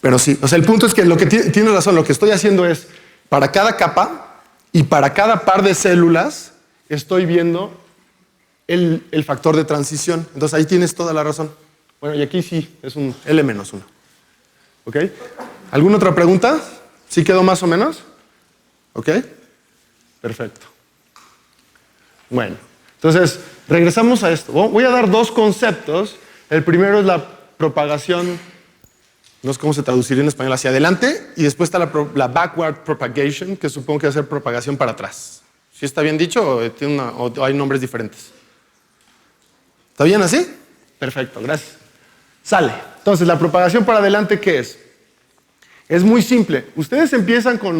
[SPEAKER 1] Pero sí, o sea, el punto es que lo que tienes razón, lo que estoy haciendo es, para cada capa y para cada par de células, estoy viendo el factor de transición. Entonces ahí tienes toda la razón. Bueno, y aquí sí, es un L menos 1. ¿Ok? ¿Alguna otra pregunta? ¿Sí quedó más o menos? ¿Ok? Perfecto. Bueno, entonces, regresamos a esto. Voy a dar dos conceptos. El primero es la propagación, no sé cómo se traduciría en español, hacia adelante, y después está la backward propagation, que supongo que va a ser propagación para atrás. ¿Sí está bien dicho o hay nombres diferentes? ¿Está bien así? Perfecto, gracias. Sale. Entonces, la propagación para adelante, ¿qué es? Es muy simple. Ustedes empiezan con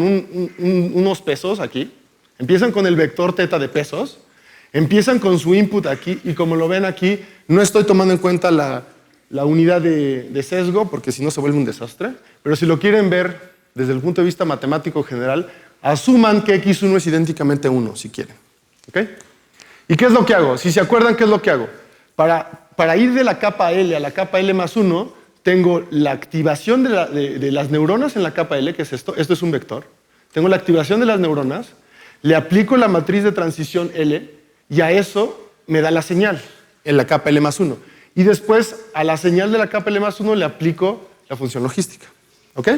[SPEAKER 1] unos pesos aquí, empiezan con el vector teta de pesos, empiezan con su input aquí, y como lo ven aquí, no estoy tomando en cuenta la unidad de sesgo, porque si no se vuelve un desastre, pero si lo quieren ver desde el punto de vista matemático general, asuman que x1 es idénticamente 1, si quieren. ¿Ok? ¿Y qué es lo que hago? Si se acuerdan, ¿qué es lo que hago? Para ir de la capa L a la capa L más 1, tengo la activación de las neuronas en la capa L, que es esto es un vector. Tengo la activación de las neuronas, le aplico la matriz de transición L, y a eso me da la señal en la capa L más 1. Y después, a la señal de la capa L más 1 le aplico la función logística. ¿Ok?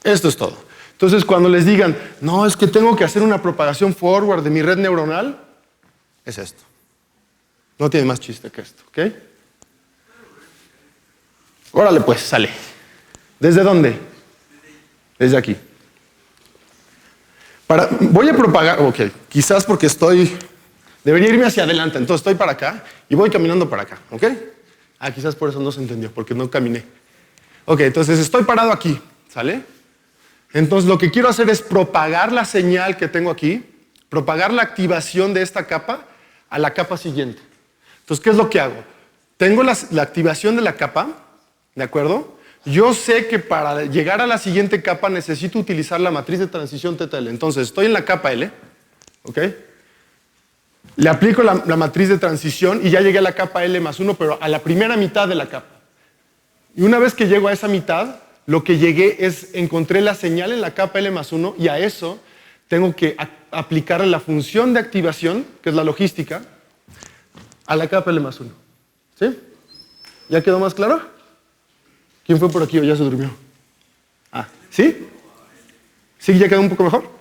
[SPEAKER 1] Esto es todo. Entonces, cuando les digan, no, es que tengo que hacer una propagación forward de mi red neuronal, es esto. No tiene más chiste que esto, ¿ok? Órale pues, sale. ¿Desde dónde? Desde aquí. Voy a propagar, ok, quizás porque debería irme hacia adelante, entonces estoy para acá y voy caminando para acá, ¿ok? Quizás por eso no se entendió, porque no caminé. Ok, entonces estoy parado aquí, ¿sale? Entonces lo que quiero hacer es propagar la señal que tengo aquí, propagar la activación de esta capa a la capa siguiente. Entonces, ¿qué es lo que hago? Tengo la activación de la capa, ¿de acuerdo? Yo sé que para llegar a la siguiente capa necesito utilizar la matriz de transición teta L. Entonces, estoy en la capa L, ¿ok? Le aplico la matriz de transición y ya llegué a la capa L más 1, pero a la primera mitad de la capa. Y una vez que llego a esa mitad, lo que llegué es, encontré la señal en la capa L más 1 y a eso tengo que aplicarle la función de activación, que es la logística, a la capa L más 1. ¿Sí? ¿Ya quedó más claro? ¿Quién fue por aquí o ya se durmió? ¿Sí? ¿Sí ya quedó un poco mejor?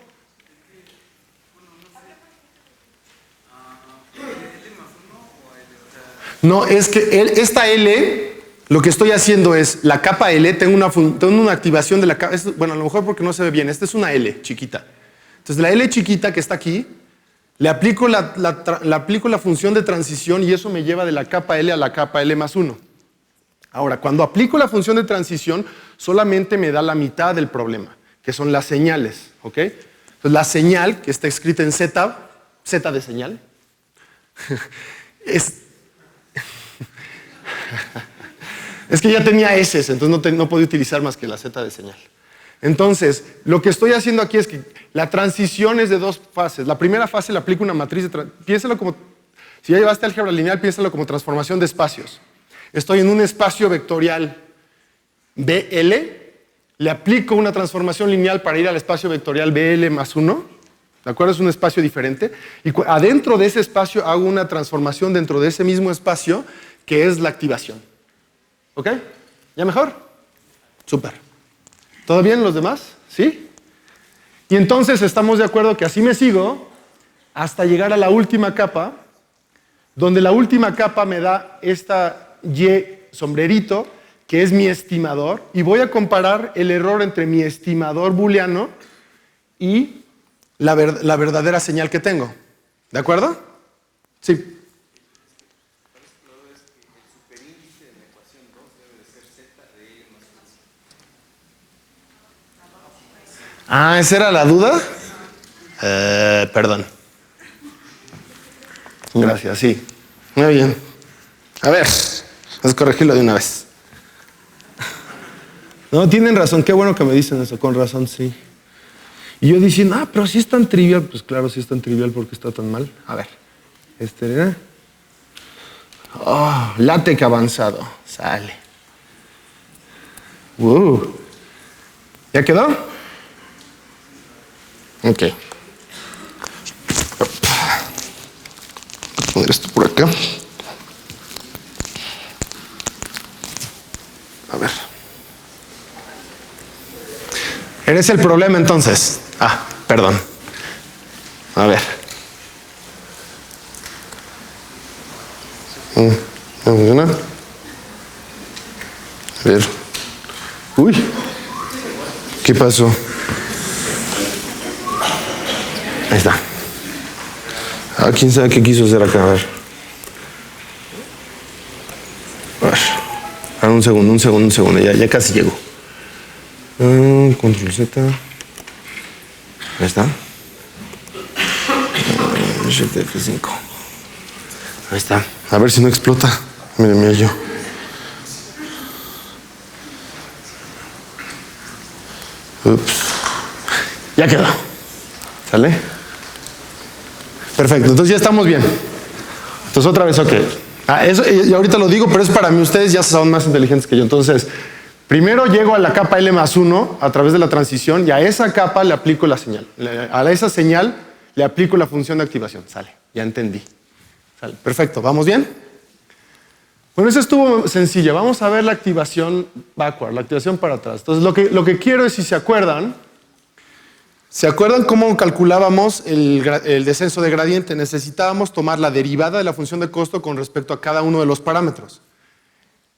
[SPEAKER 1] No, es que esta L, lo que estoy haciendo es, la capa L, tengo una activación de la capa, bueno, a lo mejor porque no se ve bien, esta es una L chiquita. Entonces la L chiquita que está aquí, le aplico la función de transición y eso me lleva de la capa L a la capa L más 1. Ahora, cuando aplico la función de transición, solamente me da la mitad del problema, que son las señales, ¿ok? Entonces la señal, que está escrita en Z de señal, es que ya tenía S, entonces no podía utilizar más que la Z de señal. Entonces, lo que estoy haciendo aquí es que la transición es de dos fases. La primera fase le aplico una matriz piénsalo como, si ya llevaste álgebra lineal, piénsalo como transformación de espacios. Estoy en un espacio vectorial BL, le aplico una transformación lineal para ir al espacio vectorial BL más 1, ¿de acuerdo? Es un espacio diferente. Y adentro de ese espacio hago una transformación dentro de ese mismo espacio, que es la activación. ¿Ok? ¿Ya mejor? Súper. ¿Todo bien los demás? ¿Sí? Y entonces estamos de acuerdo que así me sigo hasta llegar a la última capa, donde la última capa me da esta Y sombrerito, que es mi estimador, y voy a comparar el error entre mi estimador booleano y la verdadera señal que tengo. ¿De acuerdo? Sí. Ah, ¿esa era la duda? Perdón. Gracias, sí. Muy bien. A ver, vamos a corregirlo de una vez. No, tienen razón, qué bueno que me dicen eso, con razón, sí. Y yo diciendo, pero si es tan trivial, pues claro, si es tan trivial porque está tan mal. A ver, LaTeX avanzado, sale. ¿Ya quedó? Ok. Voy a poner esto por acá. A ver. ¿Eres el problema entonces? Perdón. A ver. ¿No funciona? A ver. Uy. ¿Qué pasó? Ahí está. ¿Quién sabe qué quiso hacer acá? A ver. Un segundo. Ya casi llego. Control Z. Ahí está. Shift F5. Ahí está. A ver si no explota. Mira yo. Ups. Ya quedó. ¿Sale? Perfecto. Entonces ya estamos bien. Entonces otra vez, ok. Eso, y ahorita lo digo, pero es para mí. Ustedes ya son más inteligentes que yo. Entonces, primero llego a la capa L más 1 a través de la transición y a esa capa le aplico la señal. A esa señal le aplico la función de activación. Sale, ya entendí. Sale, perfecto, ¿vamos bien? Bueno, eso estuvo sencilla. Vamos a ver la activación backward, la activación para atrás. Entonces, lo que quiero es, si se acuerdan cómo calculábamos el descenso de gradiente? Necesitábamos tomar la derivada de la función de costo con respecto a cada uno de los parámetros.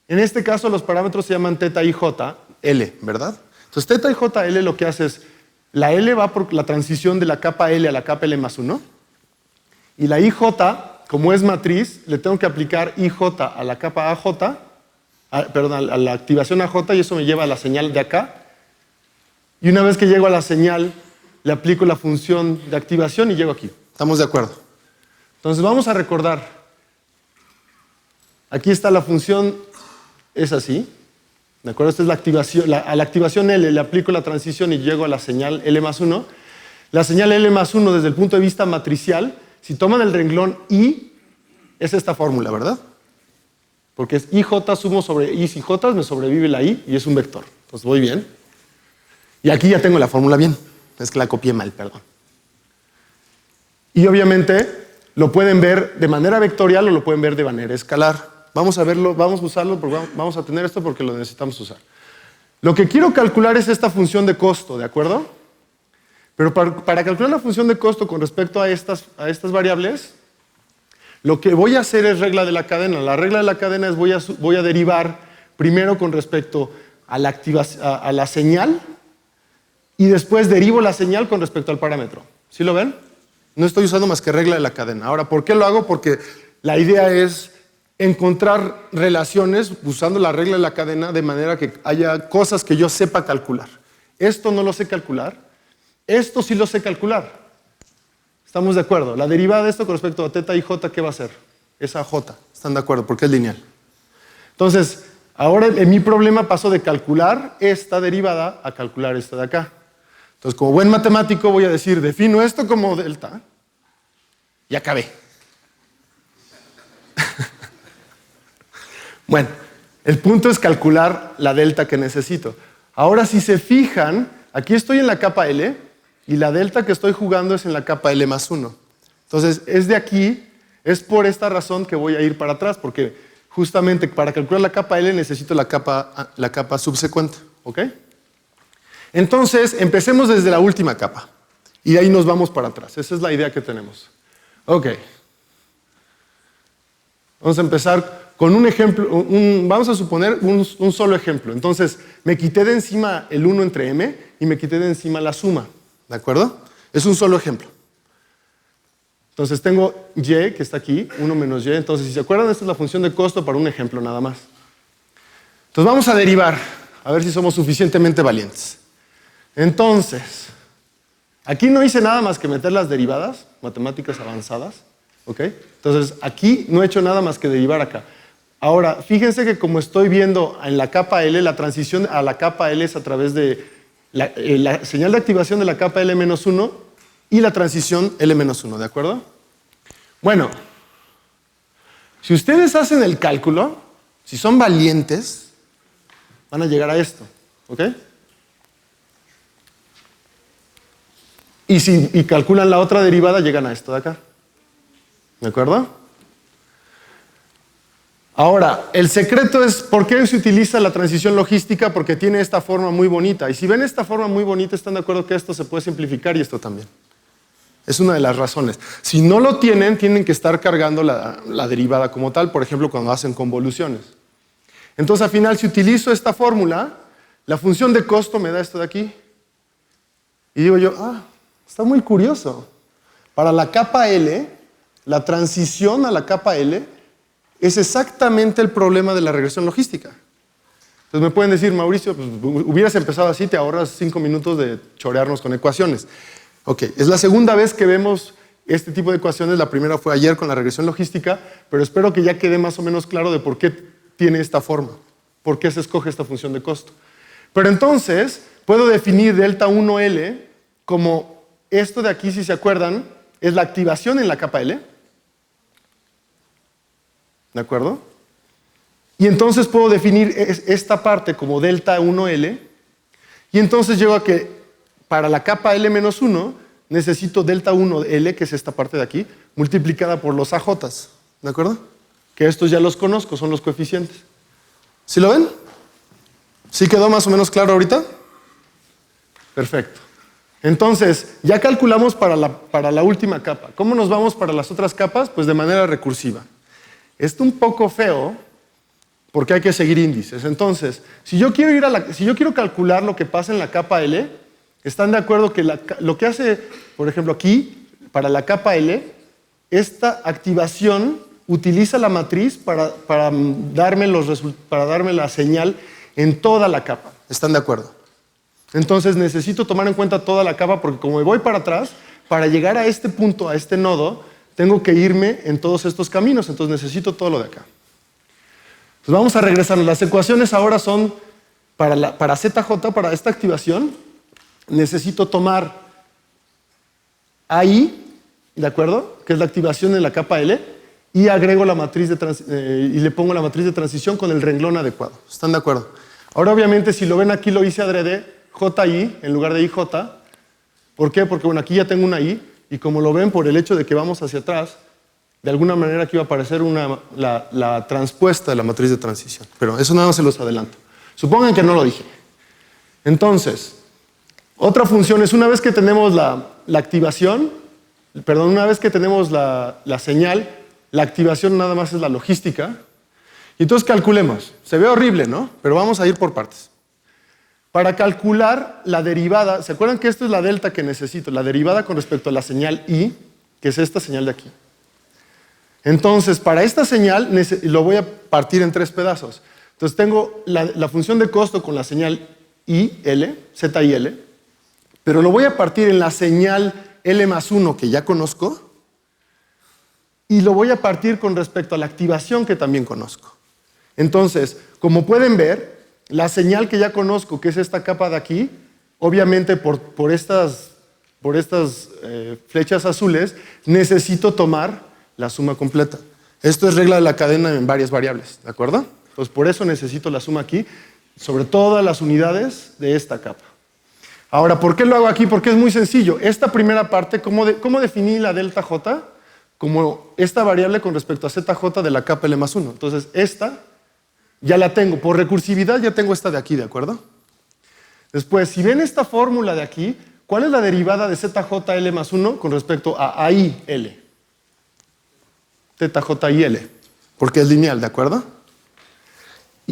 [SPEAKER 1] En este caso, los parámetros se llaman θ y j, L, ¿verdad? Entonces, θ y j, L lo que hace es, la L va por la transición de la capa L a la capa L más 1, y la IJ, como es matriz, le tengo que aplicar IJ a la capa AJ, a la activación AJ, y eso me lleva a la señal de acá. Y una vez que llego a la señal, le aplico la función de activación y llego aquí. ¿Estamos de acuerdo? Entonces vamos a recordar. Aquí está la función, es así. ¿De acuerdo? Esta es la activación. A la activación L le aplico la transición y llego a la señal L más 1. La señal L más 1 desde el punto de vista matricial, si toman el renglón I, es esta fórmula, ¿verdad? Porque es IJ sumo sobre I y J, me sobrevive la I y es un vector. Entonces voy bien. Y aquí ya tengo la fórmula bien. Es que la copié mal, perdón. Y obviamente lo pueden ver de manera vectorial o lo pueden ver de manera escalar. Vamos a verlo, vamos a usarlo, porque vamos a tener esto porque lo necesitamos usar. Lo que quiero calcular es esta función de costo, ¿de acuerdo? Pero para calcular la función de costo con respecto a estas variables, lo que voy a hacer es regla de la cadena. La regla de la cadena es voy a derivar primero con respecto a la señal y después derivo la señal con respecto al parámetro. ¿Sí lo ven? No estoy usando más que regla de la cadena. Ahora, ¿por qué lo hago? Porque la idea es encontrar relaciones usando la regla de la cadena de manera que haya cosas que yo sepa calcular. Esto no lo sé calcular, esto sí lo sé calcular. ¿Estamos de acuerdo? La derivada de esto con respecto a teta y j, ¿qué va a ser? Esa j. ¿Están de acuerdo? Porque es lineal. Entonces, ahora en mi problema pasó de calcular esta derivada a calcular esta de acá. Entonces, como buen matemático voy a decir, defino esto como delta y acabé. Bueno, el punto es calcular la delta que necesito. Ahora, si se fijan, aquí estoy en la capa L y la delta que estoy jugando es en la capa L más 1. Entonces, es de aquí, es por esta razón que voy a ir para atrás, porque justamente para calcular la capa L necesito la capa subsecuente. ¿Ok? Entonces, empecemos desde la última capa y de ahí nos vamos para atrás. Esa es la idea que tenemos. Ok. Vamos a empezar con un ejemplo, vamos a suponer un solo ejemplo. Entonces, me quité de encima el 1 entre m y me quité de encima la suma. ¿De acuerdo? Es un solo ejemplo. Entonces, tengo y que está aquí, 1 menos y. Entonces, si se acuerdan, esta es la función de costo para un ejemplo nada más. Entonces, vamos a derivar, a ver si somos suficientemente valientes. Entonces, aquí no hice nada más que meter las derivadas, matemáticas avanzadas. ¿Ok? Entonces, aquí no he hecho nada más que derivar acá. Ahora, fíjense que como estoy viendo en la capa L, la transición a la capa L es a través de la señal de activación de la capa L-1 y la transición L-1, ¿de acuerdo? Bueno, si ustedes hacen el cálculo, si son valientes, van a llegar a esto, ¿ok? Y calculan la otra derivada, llegan a esto de acá. ¿De acuerdo? Ahora, el secreto es ¿por qué se utiliza la transición logística? Porque tiene esta forma muy bonita. Y si ven esta forma muy bonita, están de acuerdo que esto se puede simplificar y esto también. Es una de las razones. Si no lo tienen, tienen que estar cargando la derivada como tal, por ejemplo, cuando hacen convoluciones. Entonces, al final, si utilizo esta fórmula, la función de costo me da esto de aquí. Y digo yo, está muy curioso. Para la capa L, la transición a la capa L es exactamente el problema de la regresión logística. Entonces me pueden decir, Mauricio, pues, hubieras empezado así, te ahorras 5 minutos de chorearnos con ecuaciones. Ok, es la segunda vez que vemos este tipo de ecuaciones. La primera fue ayer con la regresión logística, pero espero que ya quede más o menos claro de por qué tiene esta forma, por qué se escoge esta función de costo. Pero entonces, puedo definir delta 1L como esto de aquí, si se acuerdan, es la activación en la capa L. ¿De acuerdo? Y entonces puedo definir esta parte como delta 1L. Y entonces llego a que para la capa L-1 necesito delta 1L, que es esta parte de aquí, multiplicada por los AJs. ¿De acuerdo? Que estos ya los conozco, son los coeficientes. ¿Sí lo ven? ¿Sí quedó más o menos claro ahorita? Perfecto. Entonces, ya calculamos para la última capa. ¿Cómo nos vamos para las otras capas? Pues de manera recursiva. Esto un poco feo porque hay que seguir índices. Entonces, si yo quiero calcular lo que pasa en la capa L, ¿están de acuerdo que lo que hace, por ejemplo, aquí, para la capa L, esta activación utiliza la matriz para darme la señal en toda la capa? ¿Están de acuerdo? Entonces necesito tomar en cuenta toda la capa porque como me voy para atrás, para llegar a este punto, a este nodo, tengo que irme en todos estos caminos, entonces necesito todo lo de acá. Pues vamos a regresar. Las ecuaciones ahora son para ZJ, para esta activación, necesito tomar AI, ¿de acuerdo? Que es la activación en la capa L, y agrego la matriz y le pongo la matriz de transición con el renglón adecuado. ¿Están de acuerdo? Ahora, obviamente, si lo ven aquí, lo hice adrede, JI en lugar de IJ. ¿Por qué? Porque, bueno, aquí ya tengo una I, y como lo ven, por el hecho de que vamos hacia atrás, de alguna manera aquí va a aparecer la transpuesta de la matriz de transición. Pero eso nada más se los adelanto. Supongan que no lo dije. Entonces, Otra función es una vez que tenemos la activación, perdón, una vez que tenemos la señal, la activación nada más es la logística. Y entonces calculemos. Se ve horrible, ¿no? Pero vamos a ir por partes. Para calcular la derivada, ¿se acuerdan que esto es la delta que necesito? La derivada con respecto a la señal I, que es esta señal de aquí. Entonces, para esta señal lo voy a partir en 3 pedazos. Entonces tengo la función de costo con la señal I, L, Z y L, pero lo voy a partir en la señal L más 1 que ya conozco y lo voy a partir con respecto a la activación que también conozco. Entonces, como pueden ver, la señal que ya conozco, que es esta capa de aquí, obviamente por estas flechas azules, necesito tomar la suma completa. Esto es regla de la cadena en varias variables, ¿de acuerdo? Pues por eso necesito la suma aquí, sobre todas las unidades de esta capa. Ahora, ¿por qué lo hago aquí? Porque es muy sencillo. Esta primera parte, ¿cómo definí la delta J? Como esta variable con respecto a ZJ de la capa L más 1. Entonces, esta ya la tengo. Por recursividad ya tengo esta de aquí, ¿de acuerdo? Después, si ven esta fórmula de aquí, ¿cuál es la derivada de ZJL más 1 con respecto a AIL? ZJIL, porque es lineal, ¿de acuerdo?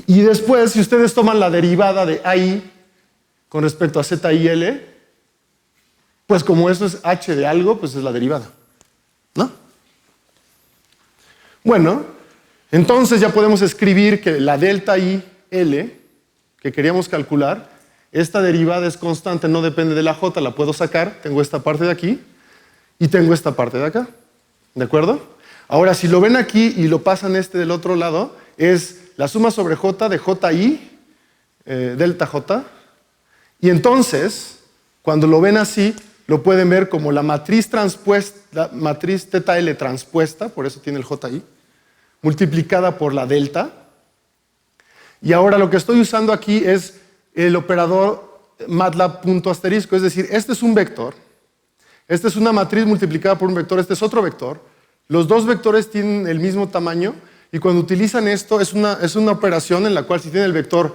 [SPEAKER 1] Y después, si ustedes toman la derivada de AI con respecto a ZIL, pues como eso es H de algo, pues es la derivada, ¿no? Bueno, entonces ya podemos escribir que la delta IL que queríamos calcular, esta derivada es constante, no depende de la J, la puedo sacar, tengo esta parte de aquí y tengo esta parte de acá, ¿de acuerdo? Ahora, si lo ven aquí y lo pasan del otro lado, es la suma sobre J de JI, delta J, y entonces, cuando lo ven así, lo pueden ver como la matriz transpuesta, la matriz θL transpuesta, por eso tiene el JI, multiplicada por la delta. Y ahora lo que estoy usando aquí es el operador MATLAB punto asterisco, es decir, este es un vector, esta es una matriz multiplicada por un vector, este es otro vector, los dos vectores tienen el mismo tamaño y cuando utilizan esto es una operación en la cual si tienen el vector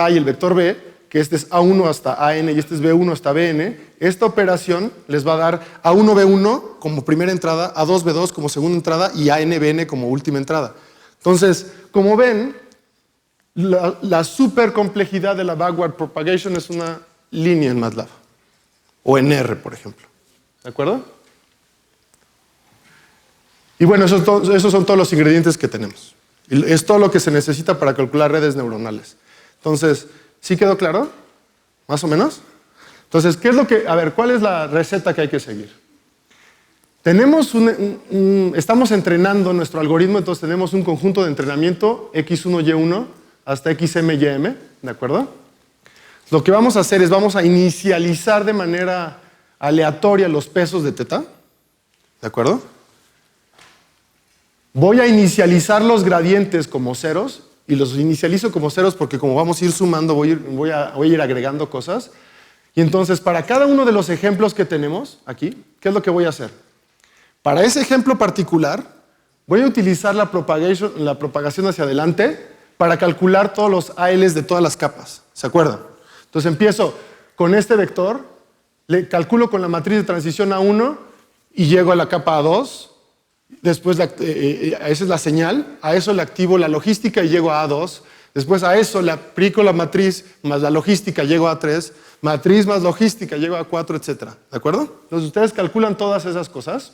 [SPEAKER 1] A y el vector B, que este es A1 hasta AN y este es B1 hasta BN, esta operación les va a dar A1 B1 como primera entrada, A2 B2 como segunda entrada y AN BN como última entrada. Entonces, como ven, la supercomplejidad de la backward propagation es una línea en MATLAB o en R, por ejemplo. ¿De acuerdo? Y bueno, esos son todos los ingredientes que tenemos. Es todo lo que se necesita para calcular redes neuronales. Entonces, ¿sí quedó claro? ¿Más o menos? Entonces, ¿cuál es la receta que hay que seguir? Estamos entrenando nuestro algoritmo, entonces tenemos un conjunto de entrenamiento X1Y1 hasta XMYM, ¿de acuerdo? Lo que vamos a hacer es vamos a inicializar de manera aleatoria los pesos de θ, ¿de acuerdo? Voy a inicializar los gradientes como ceros, y los inicializo como ceros porque como vamos a ir sumando, voy a ir agregando cosas. Y entonces, para cada uno de los ejemplos que tenemos aquí, ¿qué es lo que voy a hacer? Para ese ejemplo particular, voy a utilizar la propagación hacia adelante para calcular todos los ALs de todas las capas. ¿Se acuerdan? Entonces empiezo con este vector, le calculo con la matriz de transición A1 y llego a la capa A2. Después, esa es la señal, a eso le activo la logística y llego a A2. Después a eso le aplico la matriz más la logística, llego a A3. Matriz más logística, llego a A4, etc. ¿De acuerdo? Entonces ustedes calculan todas esas cosas.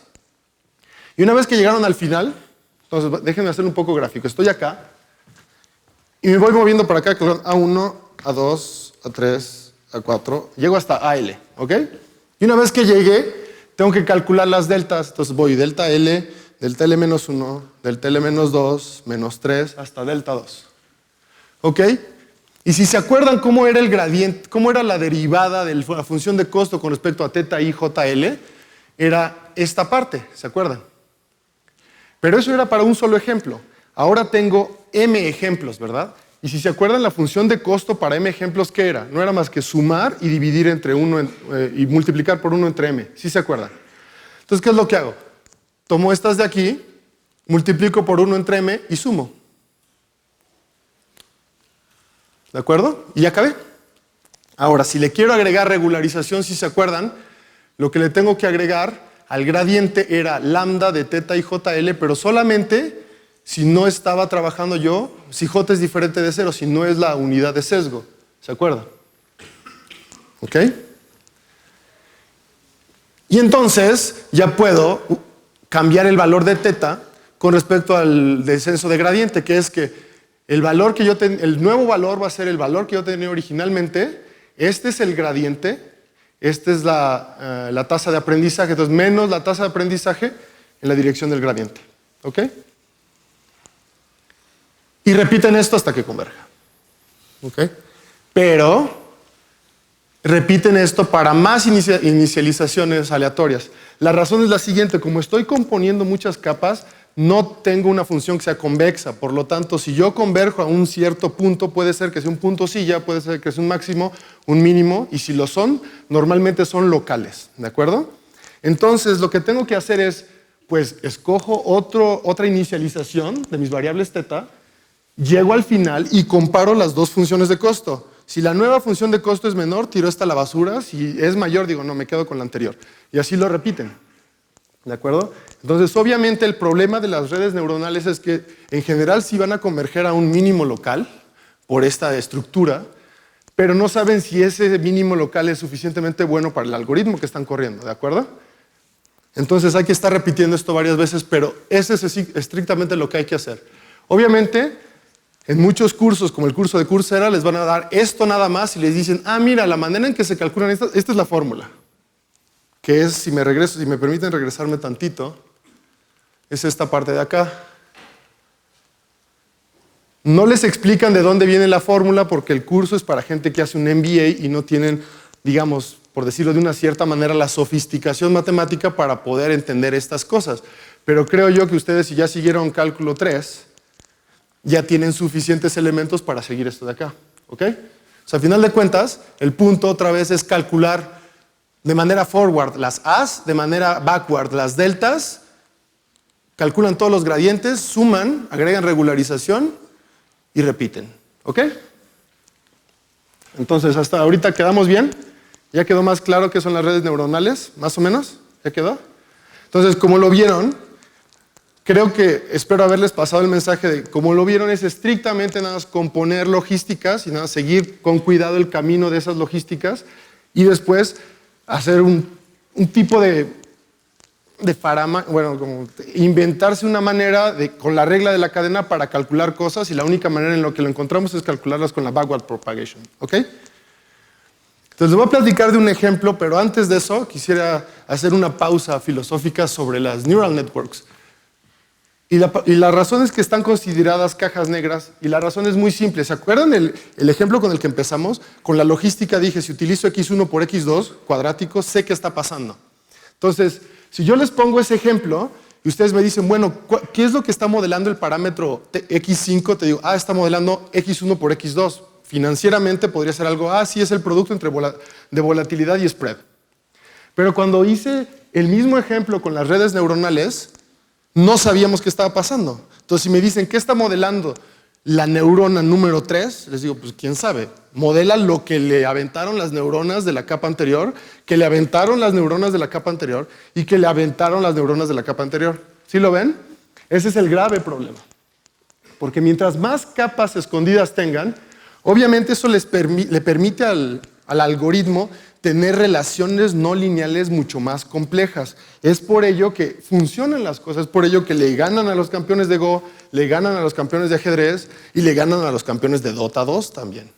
[SPEAKER 1] Y una vez que llegaron al final, entonces déjenme hacer un poco gráfico. Estoy acá y me voy moviendo para acá, A1, A2, A3, A4. Llego hasta AL, ¿ok? Y una vez que llegué, tengo que calcular las deltas. Entonces voy delta L, delta L menos 1, delta L menos 2, menos 3, hasta delta 2. ¿Ok? Y si se acuerdan cómo era el gradiente, cómo era la derivada de la función de costo con respecto a θ i JL, era esta parte, ¿se acuerdan? Pero eso era para un solo ejemplo. Ahora tengo m ejemplos, ¿verdad? Y si se acuerdan, la función de costo para m ejemplos, ¿qué era? No era más que sumar y dividir entre 1 y multiplicar por 1 entre m. ¿Sí se acuerdan? Entonces, ¿qué es lo que hago? Tomo estas de aquí, multiplico por 1 entre m y sumo. ¿De acuerdo? Y ya acabé. Ahora, si le quiero agregar regularización, si se acuerdan, lo que le tengo que agregar al gradiente era lambda de teta y JL, pero solamente si no estaba trabajando yo, si J es diferente de 0, si no es la unidad de sesgo. ¿Se acuerdan? ¿Ok? Y entonces ya puedo cambiar el valor de teta con respecto al descenso de gradiente, que es que el nuevo valor va a ser el valor que yo tenía originalmente. Este es el gradiente, esta es la tasa de aprendizaje, entonces menos la tasa de aprendizaje en la dirección del gradiente. ¿Ok? Y repiten esto hasta que converja. ¿Ok? Pero repiten esto para más inicializaciones aleatorias. La razón es la siguiente: como estoy componiendo muchas capas, no tengo una función que sea convexa. Por lo tanto, si yo converjo a un cierto punto, puede ser que sea un punto silla, puede ser que sea un máximo, un mínimo, y si lo son, normalmente son locales. ¿De acuerdo? Entonces, lo que tengo que hacer es, pues, escojo otra inicialización de mis variables teta, llego al final y comparo las dos funciones de costo. Si la nueva función de costo es menor, tiro esta a la basura. Si es mayor, digo, no, me quedo con la anterior. Y así lo repiten. ¿De acuerdo? Entonces, obviamente, el problema de las redes neuronales es que, en general, sí van a converger a un mínimo local por esta estructura, pero no saben si ese mínimo local es suficientemente bueno para el algoritmo que están corriendo. ¿De acuerdo? Entonces, hay que estar repitiendo esto varias veces, pero ese es estrictamente lo que hay que hacer. Obviamente, en muchos cursos, como el curso de Coursera, les van a dar esto nada más y les dicen, mira, la manera en que se calculan esta es la fórmula. Que es, si me permiten regresarme tantito, es esta parte de acá. No les explican de dónde viene la fórmula porque el curso es para gente que hace un MBA y no tienen, digamos, por decirlo de una cierta manera, la sofisticación matemática para poder entender estas cosas. Pero creo yo que ustedes, si ya siguieron cálculo 3, ya tienen suficientes elementos para seguir esto de acá. ¿Ok? O sea, al final de cuentas, el punto otra vez es calcular de manera forward las A's, de manera backward las deltas, calculan todos los gradientes, suman, agregan regularización y repiten. ¿Ok? Entonces, hasta ahorita quedamos bien. ¿Ya quedó más claro qué son las redes neuronales? ¿Más o menos? ¿Ya quedó? Entonces, como lo vieron, espero haberles pasado el mensaje de, como lo vieron, es estrictamente nada más componer logísticas y nada más seguir con cuidado el camino de esas logísticas y después hacer un tipo de como inventarse una manera con la regla de la cadena para calcular cosas, y la única manera en la que lo encontramos es calcularlas con la backward propagation. ¿Ok? Entonces les voy a platicar de un ejemplo, pero antes de eso quisiera hacer una pausa filosófica sobre las neural networks. Y la razón es que están consideradas cajas negras, y la razón es muy simple. ¿Se acuerdan el ejemplo con el que empezamos? Con la logística dije, si utilizo x1 por x2 cuadrático, sé qué está pasando. Entonces, si yo les pongo ese ejemplo y ustedes me dicen, bueno, ¿qué es lo que está modelando el parámetro x5? Te digo, está modelando x1 por x2. Financieramente podría ser algo, sí, es el producto de volatilidad y spread. Pero cuando hice el mismo ejemplo con las redes neuronales, no sabíamos qué estaba pasando. Entonces, si me dicen, ¿qué está modelando la neurona número 3? Les digo, pues, ¿quién sabe? Modela lo que le aventaron las neuronas de la capa anterior, que le aventaron las neuronas de la capa anterior y que le aventaron las neuronas de la capa anterior. ¿Sí lo ven? Ese es el grave problema. Porque mientras más capas escondidas tengan, obviamente eso le permite al algoritmo tener relaciones no lineales mucho más complejas. Es por ello que funcionan las cosas, es por ello que le ganan a los campeones de Go, le ganan a los campeones de ajedrez y le ganan a los campeones de Dota 2 también.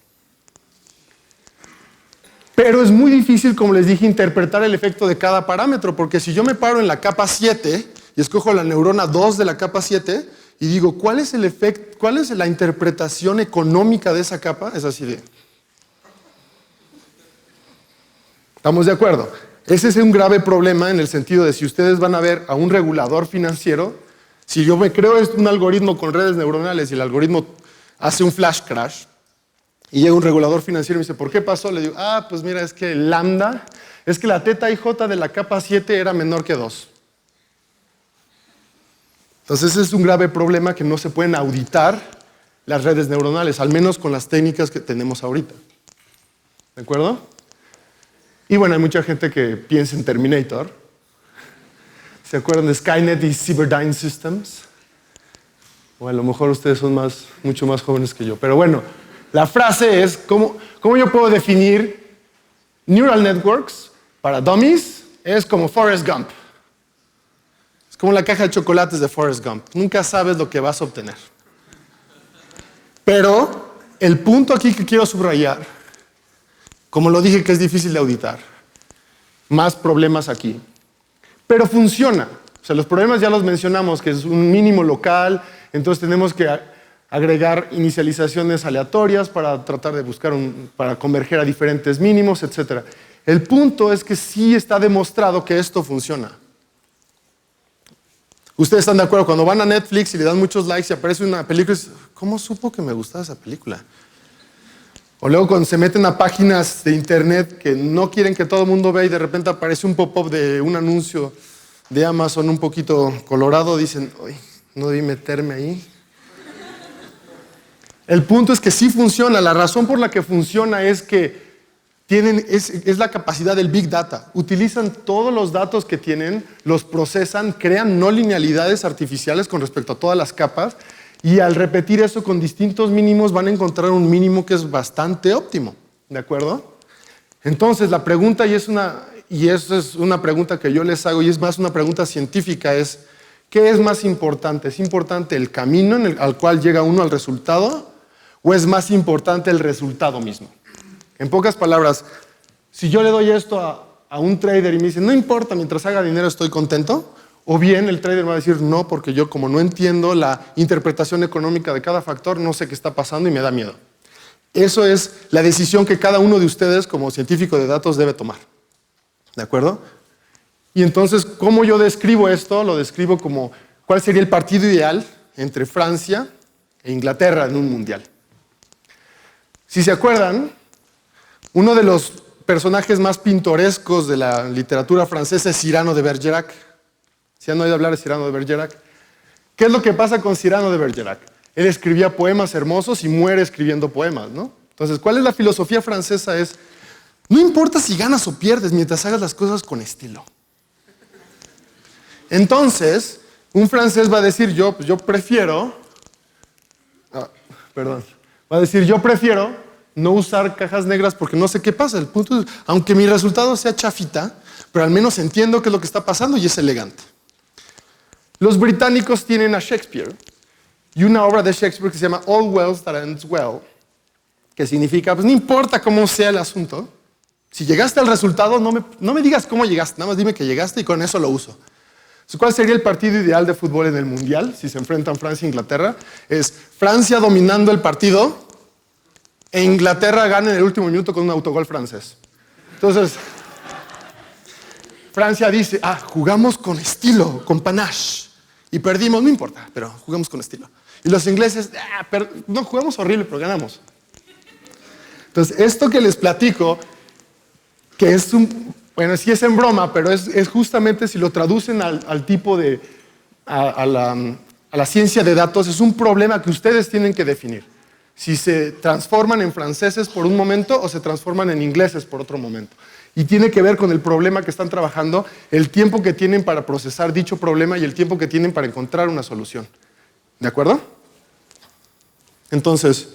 [SPEAKER 1] Pero es muy difícil, como les dije, interpretar el efecto de cada parámetro, porque si yo me paro en la capa 7 y escojo la neurona 2 de la capa 7 y digo, ¿cuál es el efecto, cuál es la interpretación económica de esa capa? Es así de... ¿Estamos de acuerdo? Ese es un grave problema en el sentido de si ustedes van a ver a un regulador financiero, si yo me creo un algoritmo con redes neuronales y el algoritmo hace un flash crash y llega un regulador financiero y me dice, ¿por qué pasó? Le digo, pues mira, es que el lambda, es que la teta y j de la capa 7 era menor que 2. Entonces ese es un grave problema que no se pueden auditar las redes neuronales, al menos con las técnicas que tenemos ahorita. ¿De acuerdo? Y bueno, hay mucha gente que piensa en Terminator. ¿Se acuerdan de Skynet y Cyberdyne Systems? O a lo mejor ustedes son mucho más jóvenes que yo. Pero bueno, la frase es, ¿cómo yo puedo definir neural networks para dummies? Es como Forrest Gump. Es como la caja de chocolates de Forrest Gump. Nunca sabes lo que vas a obtener. Pero el punto aquí que quiero subrayar, como lo dije que es difícil de auditar, más problemas aquí. Pero funciona. O sea, los problemas ya los mencionamos, que es un mínimo local, entonces tenemos que agregar inicializaciones aleatorias para tratar de buscar para converger a diferentes mínimos, etc. El punto es que sí está demostrado que esto funciona. Ustedes están de acuerdo, cuando van a Netflix y le dan muchos likes y aparece una película, ¿cómo supo que me gustaba esa película? O luego cuando se meten a páginas de internet que no quieren que todo el mundo vea y de repente aparece un pop-up de un anuncio de Amazon un poquito colorado, dicen, "Ay, no debí meterme ahí". El punto es que sí funciona. La razón por la que funciona es que es la capacidad del Big Data. Utilizan todos los datos que tienen, los procesan, crean no linealidades artificiales con respecto a todas las capas y al repetir eso con distintos mínimos van a encontrar un mínimo que es bastante óptimo. ¿De acuerdo? Entonces la pregunta, y esa es una pregunta que yo les hago y es más una pregunta científica, es ¿qué es más importante? ¿Es importante el camino al cual llega uno al resultado o es más importante el resultado mismo? En pocas palabras, si yo le doy esto a un trader y me dice, no importa, mientras haga dinero estoy contento, o bien el trader va a decir, no, porque yo como no entiendo la interpretación económica de cada factor, no sé qué está pasando y me da miedo. Eso es la decisión que cada uno de ustedes como científico de datos debe tomar. ¿De acuerdo? Y entonces, ¿cómo yo describo esto? Lo describo como cuál sería el partido ideal entre Francia e Inglaterra en un mundial. Si se acuerdan, uno de los personajes más pintorescos de la literatura francesa es Cyrano de Bergerac. ¿Sí han oído hablar de Cyrano de Bergerac? ¿Qué es lo que pasa con Cyrano de Bergerac? Él escribía poemas hermosos y muere escribiendo poemas, ¿no? Entonces, ¿cuál es la filosofía francesa? Es, no importa si ganas o pierdes mientras hagas las cosas con estilo. Entonces, un francés va a decir, yo prefiero no usar cajas negras porque no sé qué pasa. El punto es, aunque mi resultado sea chafita, pero al menos entiendo qué es lo que está pasando y es elegante. Los británicos tienen a Shakespeare y una obra de Shakespeare que se llama All Well That Ends Well, que significa, pues no importa cómo sea el asunto, si llegaste al resultado, no me digas cómo llegaste, nada más dime que llegaste y con eso lo uso. ¿Cuál sería el partido ideal de fútbol en el Mundial si se enfrentan Francia e Inglaterra? Es Francia dominando el partido e Inglaterra gana en el último minuto con un autogol francés. Entonces, Francia dice, jugamos con estilo, con panache, y perdimos, no importa, pero jugamos con estilo. Y los ingleses, no, jugamos horrible, pero ganamos. Entonces, esto que les platico, que es bueno, sí es en broma, pero es justamente si lo traducen al tipo de, a la ciencia de datos, es un problema que ustedes tienen que definir. Si se transforman en franceses por un momento o se transforman en ingleses por otro momento. Y tiene que ver con el problema que están trabajando, el tiempo que tienen para procesar dicho problema y el tiempo que tienen para encontrar una solución. ¿De acuerdo? Entonces,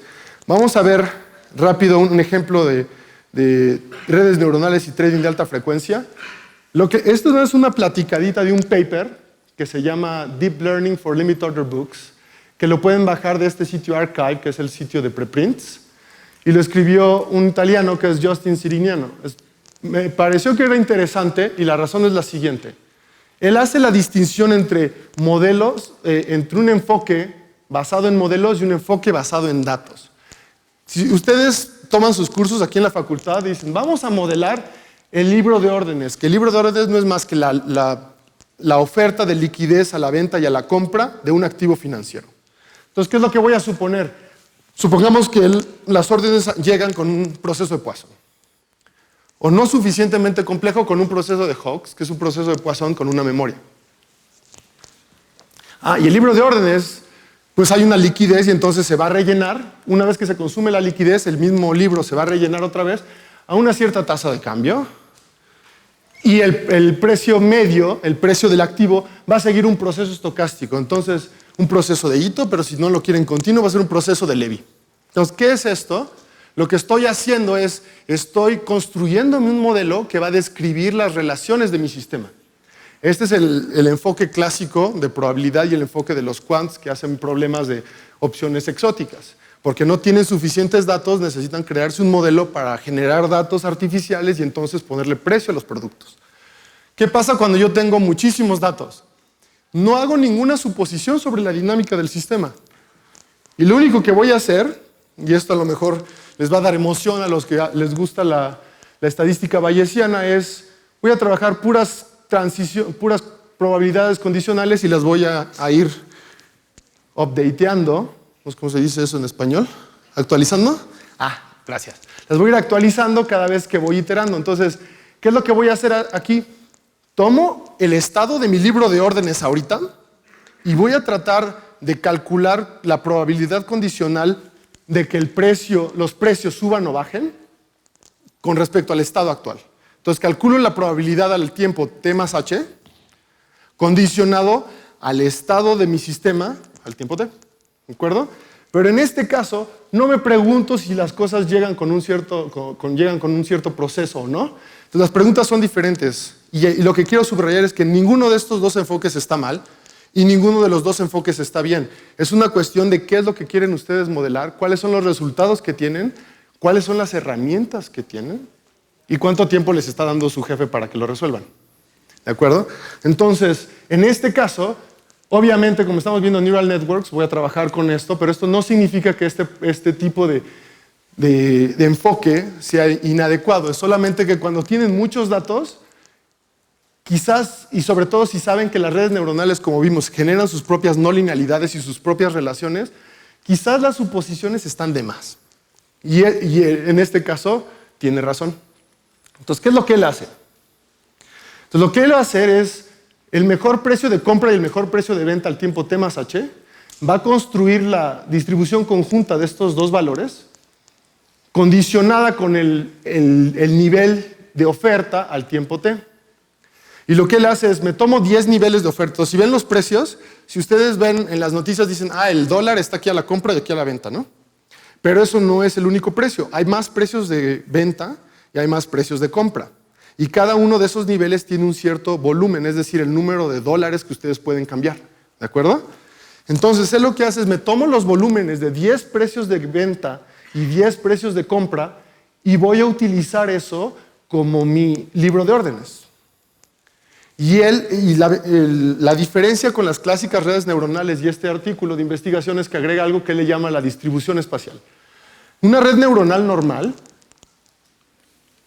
[SPEAKER 1] vamos a ver rápido un ejemplo de redes neuronales y trading de alta frecuencia. Esto no es una platicadita de un paper que se llama Deep Learning for Limit Order Books, que lo pueden bajar de este sitio Archive, que es el sitio de preprints, y lo escribió un italiano que es Justin Sirignano. Me pareció que era interesante y la razón es la siguiente. Él hace la distinción entre modelos, entre un enfoque basado en modelos y un enfoque basado en datos. Si ustedes toman sus cursos aquí en la facultad y dicen, vamos a modelar el libro de órdenes, que el libro de órdenes no es más que la oferta de liquidez a la venta y a la compra de un activo financiero. Entonces, ¿qué es lo que voy a suponer? Supongamos que las órdenes llegan con un proceso de Poisson. O no suficientemente complejo con un proceso de Hawkes, que es un proceso de Poisson con una memoria. Y el libro de órdenes, pues hay una liquidez y entonces se va a rellenar. Una vez que se consume la liquidez, el mismo libro se va a rellenar otra vez a una cierta tasa de cambio y el precio medio, el precio del activo, va a seguir un proceso estocástico. Entonces, un proceso de Ito, pero si no lo quieren continuo, va a ser un proceso de Levy. Entonces, ¿qué es esto? Lo que estoy haciendo es, estoy construyéndome un modelo que va a describir las relaciones de mi sistema. Este es el enfoque clásico de probabilidad y el enfoque de los quants que hacen problemas de opciones exóticas. Porque no tienen suficientes datos, necesitan crearse un modelo para generar datos artificiales y entonces ponerle precio a los productos. ¿Qué pasa cuando yo tengo muchísimos datos? No hago ninguna suposición sobre la dinámica del sistema. Y lo único que voy a hacer, y esto a lo mejor les va a dar emoción a los que les gusta la estadística bayesiana, es voy a trabajar puras probabilidades condicionales y las voy a ir updateando. ¿Cómo se dice eso en español? ¿Actualizando? Gracias. Las voy a ir actualizando cada vez que voy iterando. Entonces, ¿qué es lo que voy a hacer aquí? Tomo el estado de mi libro de órdenes ahorita y voy a tratar de calcular la probabilidad condicional de que los precios suban o bajen con respecto al estado actual. Entonces calculo la probabilidad al tiempo t más h condicionado al estado de mi sistema al tiempo t. ¿De acuerdo? Pero en este caso no me pregunto si las cosas llegan con un cierto proceso o no. Entonces las preguntas son diferentes. Y lo que quiero subrayar es que ninguno de estos dos enfoques está mal y ninguno de los dos enfoques está bien. Es una cuestión de qué es lo que quieren ustedes modelar, cuáles son los resultados que tienen, cuáles son las herramientas que tienen y cuánto tiempo les está dando su jefe para que lo resuelvan. ¿De acuerdo? Entonces, en este caso, obviamente, como estamos viendo en Neural Networks, voy a trabajar con esto, pero esto no significa que este tipo de enfoque sea inadecuado. Es solamente que cuando tienen muchos datos, quizás, y sobre todo si saben que las redes neuronales, como vimos, generan sus propias no linealidades y sus propias relaciones, quizás las suposiciones están de más. Y en este caso, tiene razón. Entonces, ¿qué es lo que él hace? Entonces, lo que él va a hacer es el mejor precio de compra y el mejor precio de venta al tiempo t más h, va a construir la distribución conjunta de estos dos valores, condicionada con el nivel de oferta al tiempo t. Y lo que él hace es, me tomo 10 niveles de oferta. Si ven los precios, si ustedes ven en las noticias, dicen, el dólar está aquí a la compra y aquí a la venta, ¿no? Pero eso no es el único precio. Hay más precios de venta y hay más precios de compra. Y cada uno de esos niveles tiene un cierto volumen, es decir, el número de dólares que ustedes pueden cambiar. ¿De acuerdo? Entonces, él lo que hace es, me tomo los volúmenes de 10 precios de venta y 10 precios de compra y voy a utilizar eso como mi libro de órdenes. Y la diferencia con las clásicas redes neuronales y este artículo de investigación es que agrega algo que él le llama la distribución espacial. Una red neuronal normal,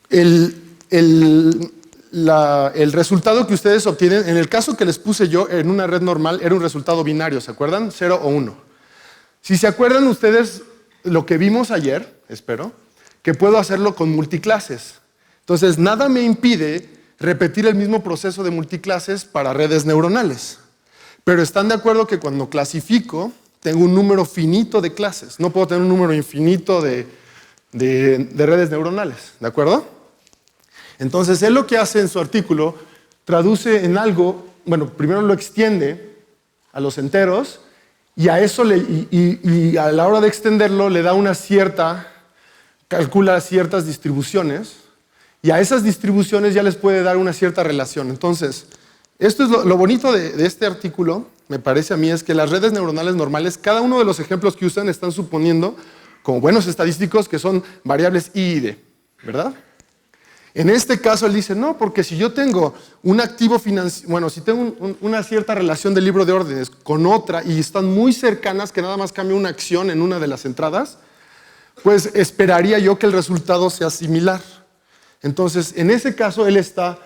[SPEAKER 1] el resultado que ustedes obtienen, en el caso que les puse yo en una red normal, era un resultado binario, ¿se acuerdan? 0 o 1. Si se acuerdan ustedes lo que vimos ayer, espero, que puedo hacerlo con multiclases. Entonces, nada me impide repetir el mismo proceso de multiclases para redes neuronales. Pero están de acuerdo que cuando clasifico, tengo un número finito de clases. No puedo tener un número infinito de redes neuronales, ¿de acuerdo? Entonces, él lo que hace en su artículo, traduce en algo, bueno, primero lo extiende a los enteros, y a eso y a la hora de extenderlo le da calcula ciertas distribuciones, y a esas distribuciones ya les puede dar una cierta relación. Entonces, esto es lo bonito de este artículo, me parece a mí, es que las redes neuronales normales, cada uno de los ejemplos que usan están suponiendo, como buenos estadísticos, que son variables I y D, ¿verdad? En este caso él dice, no, porque si yo tengo un activo financiero, bueno, si tengo una cierta relación del libro de órdenes con otra y están muy cercanas, que nada más cambia una acción en una de las entradas, pues esperaría yo que el resultado sea similar. Entonces, en ese caso él está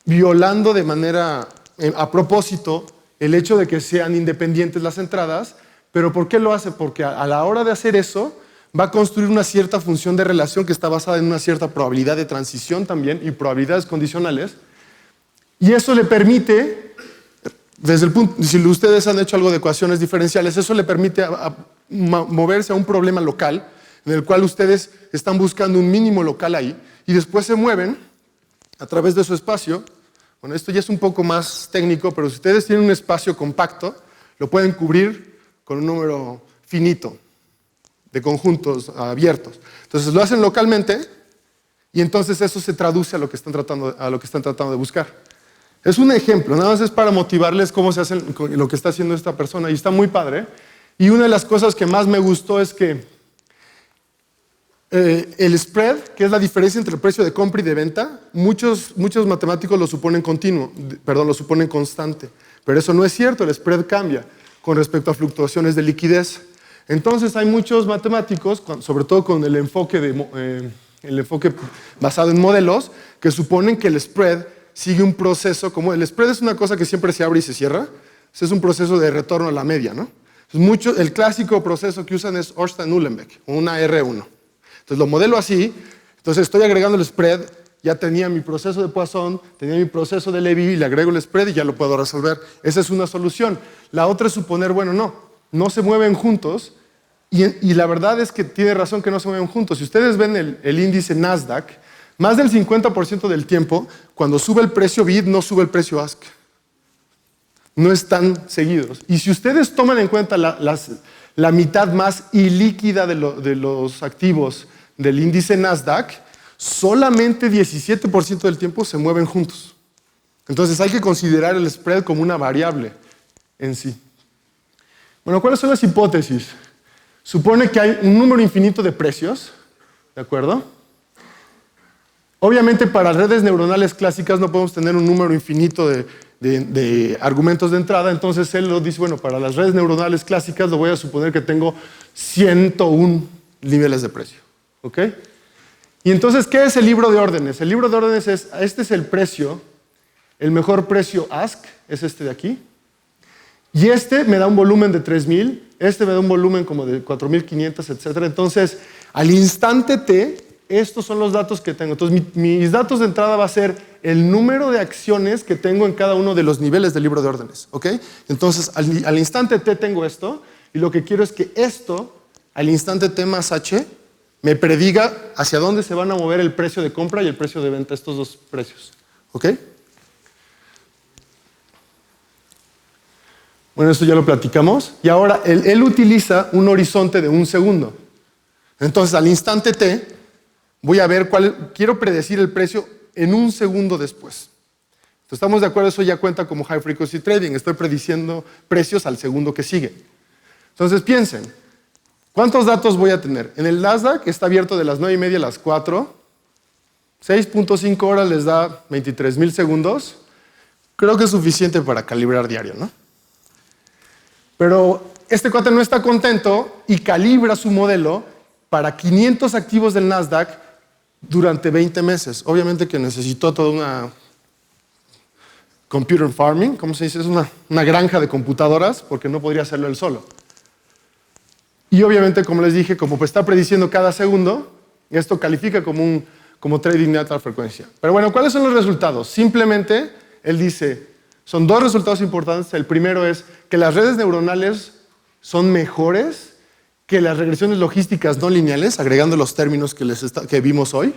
[SPEAKER 1] violando de manera, a propósito, el hecho de que sean independientes las entradas, pero ¿por qué lo hace? Porque a la hora de hacer eso, va a construir una cierta función de relación que está basada en una cierta probabilidad de transición también y probabilidades condicionales. Y eso le permite, desde el punto, si ustedes han hecho algo de ecuaciones diferenciales, eso le permite moverse a un problema local en el cual ustedes están buscando un mínimo local ahí y después se mueven a través de su espacio. Bueno, esto ya es un poco más técnico, pero si ustedes tienen un espacio compacto, lo pueden cubrir con un número finito de conjuntos abiertos. Entonces lo hacen localmente y entonces eso se traduce a lo que están tratando de buscar. Es un ejemplo, nada más es para motivarles cómo se hace lo que está haciendo esta persona y está muy padre. Y una de las cosas que más me gustó es que el spread, que es la diferencia entre el precio de compra y de venta, muchos matemáticos lo suponen lo suponen constante. Pero eso no es cierto, el spread cambia con respecto a fluctuaciones de liquidez. Entonces hay muchos matemáticos, sobre todo con el enfoque basado en modelos, que suponen que el spread sigue un proceso, como el spread es una cosa que siempre se abre y se cierra, es un proceso de retorno a la media, ¿no? El clásico proceso que usan es Ornstein-Uhlenbeck, una R1. Entonces lo modelo así, entonces estoy agregando el spread, ya tenía mi proceso de Poisson, tenía mi proceso de Levy, y le agrego el spread y ya lo puedo resolver. Esa es una solución. La otra es suponer, bueno, no se mueven juntos, y la verdad es que tiene razón que no se mueven juntos. Si ustedes ven el índice Nasdaq, más del 50% del tiempo, cuando sube el precio bid, no sube el precio ask. No están seguidos. Y si ustedes toman en cuenta la mitad más ilíquida de los activos del índice Nasdaq, solamente 17% del tiempo se mueven juntos. Entonces hay que considerar el spread como una variable en sí. Bueno, ¿cuáles son las hipótesis? Supone que hay un número infinito de precios, ¿de acuerdo? Obviamente para redes neuronales clásicas no podemos tener un número infinito de argumentos de entrada, entonces él lo dice, bueno, para las redes neuronales clásicas lo voy a suponer que tengo 101 niveles de precio, ¿ok? Y entonces, ¿qué es el libro de órdenes? El libro de órdenes es, este es el precio, el mejor precio ask, es este de aquí, y este me da un volumen de 3,000, este me da un volumen como de 4,500, etc. Entonces, al instante T, estos son los datos que tengo. Entonces, mis datos de entrada va a ser el número de acciones que tengo en cada uno de los niveles del libro de órdenes, ¿ok? Entonces, al instante T tengo esto, y lo que quiero es que esto, al instante T más H, me prediga hacia dónde se van a mover el precio de compra y el precio de venta, estos dos precios, ¿ok? Bueno, esto ya lo platicamos. Y ahora, él utiliza un horizonte de 1 segundo. Entonces, al instante T, voy a ver quiero predecir el precio en 1 segundo después. Entonces, ¿estamos de acuerdo? Eso ya cuenta como high frequency trading. Estoy prediciendo precios al segundo que sigue. Entonces, piensen, ¿cuántos datos voy a tener? En el Nasdaq está abierto de las 9:30 a las 4. 6.5 horas les da 23,000 segundos. Creo que es suficiente para calibrar diario, ¿no? Pero este cuate no está contento y calibra su modelo para 500 activos del Nasdaq durante 20 meses. Obviamente que necesitó toda una computer farming, ¿cómo se dice? Es una granja de computadoras porque no podría hacerlo él solo. Y obviamente, como les dije, como está prediciendo cada segundo, esto califica como trading de alta frecuencia. Pero bueno, ¿cuáles son los resultados? Simplemente, él dice, son dos resultados importantes. El primero es que las redes neuronales son mejores que las regresiones logísticas no lineales, agregando los términos que vimos hoy,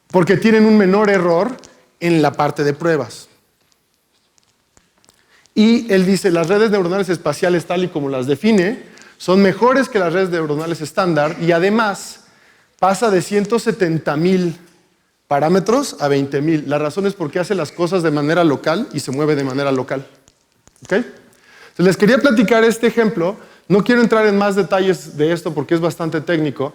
[SPEAKER 1] porque tienen un menor error en la parte de pruebas. Y él dice, las redes neuronales espaciales tal y como las define, son mejores que las redes neuronales estándar y además pasa de 170,000 parámetros a 20,000. La razón es porque hace las cosas de manera local y se mueve de manera local. ¿Ok? Entonces, les quería platicar este ejemplo. No quiero entrar en más detalles de esto porque es bastante técnico,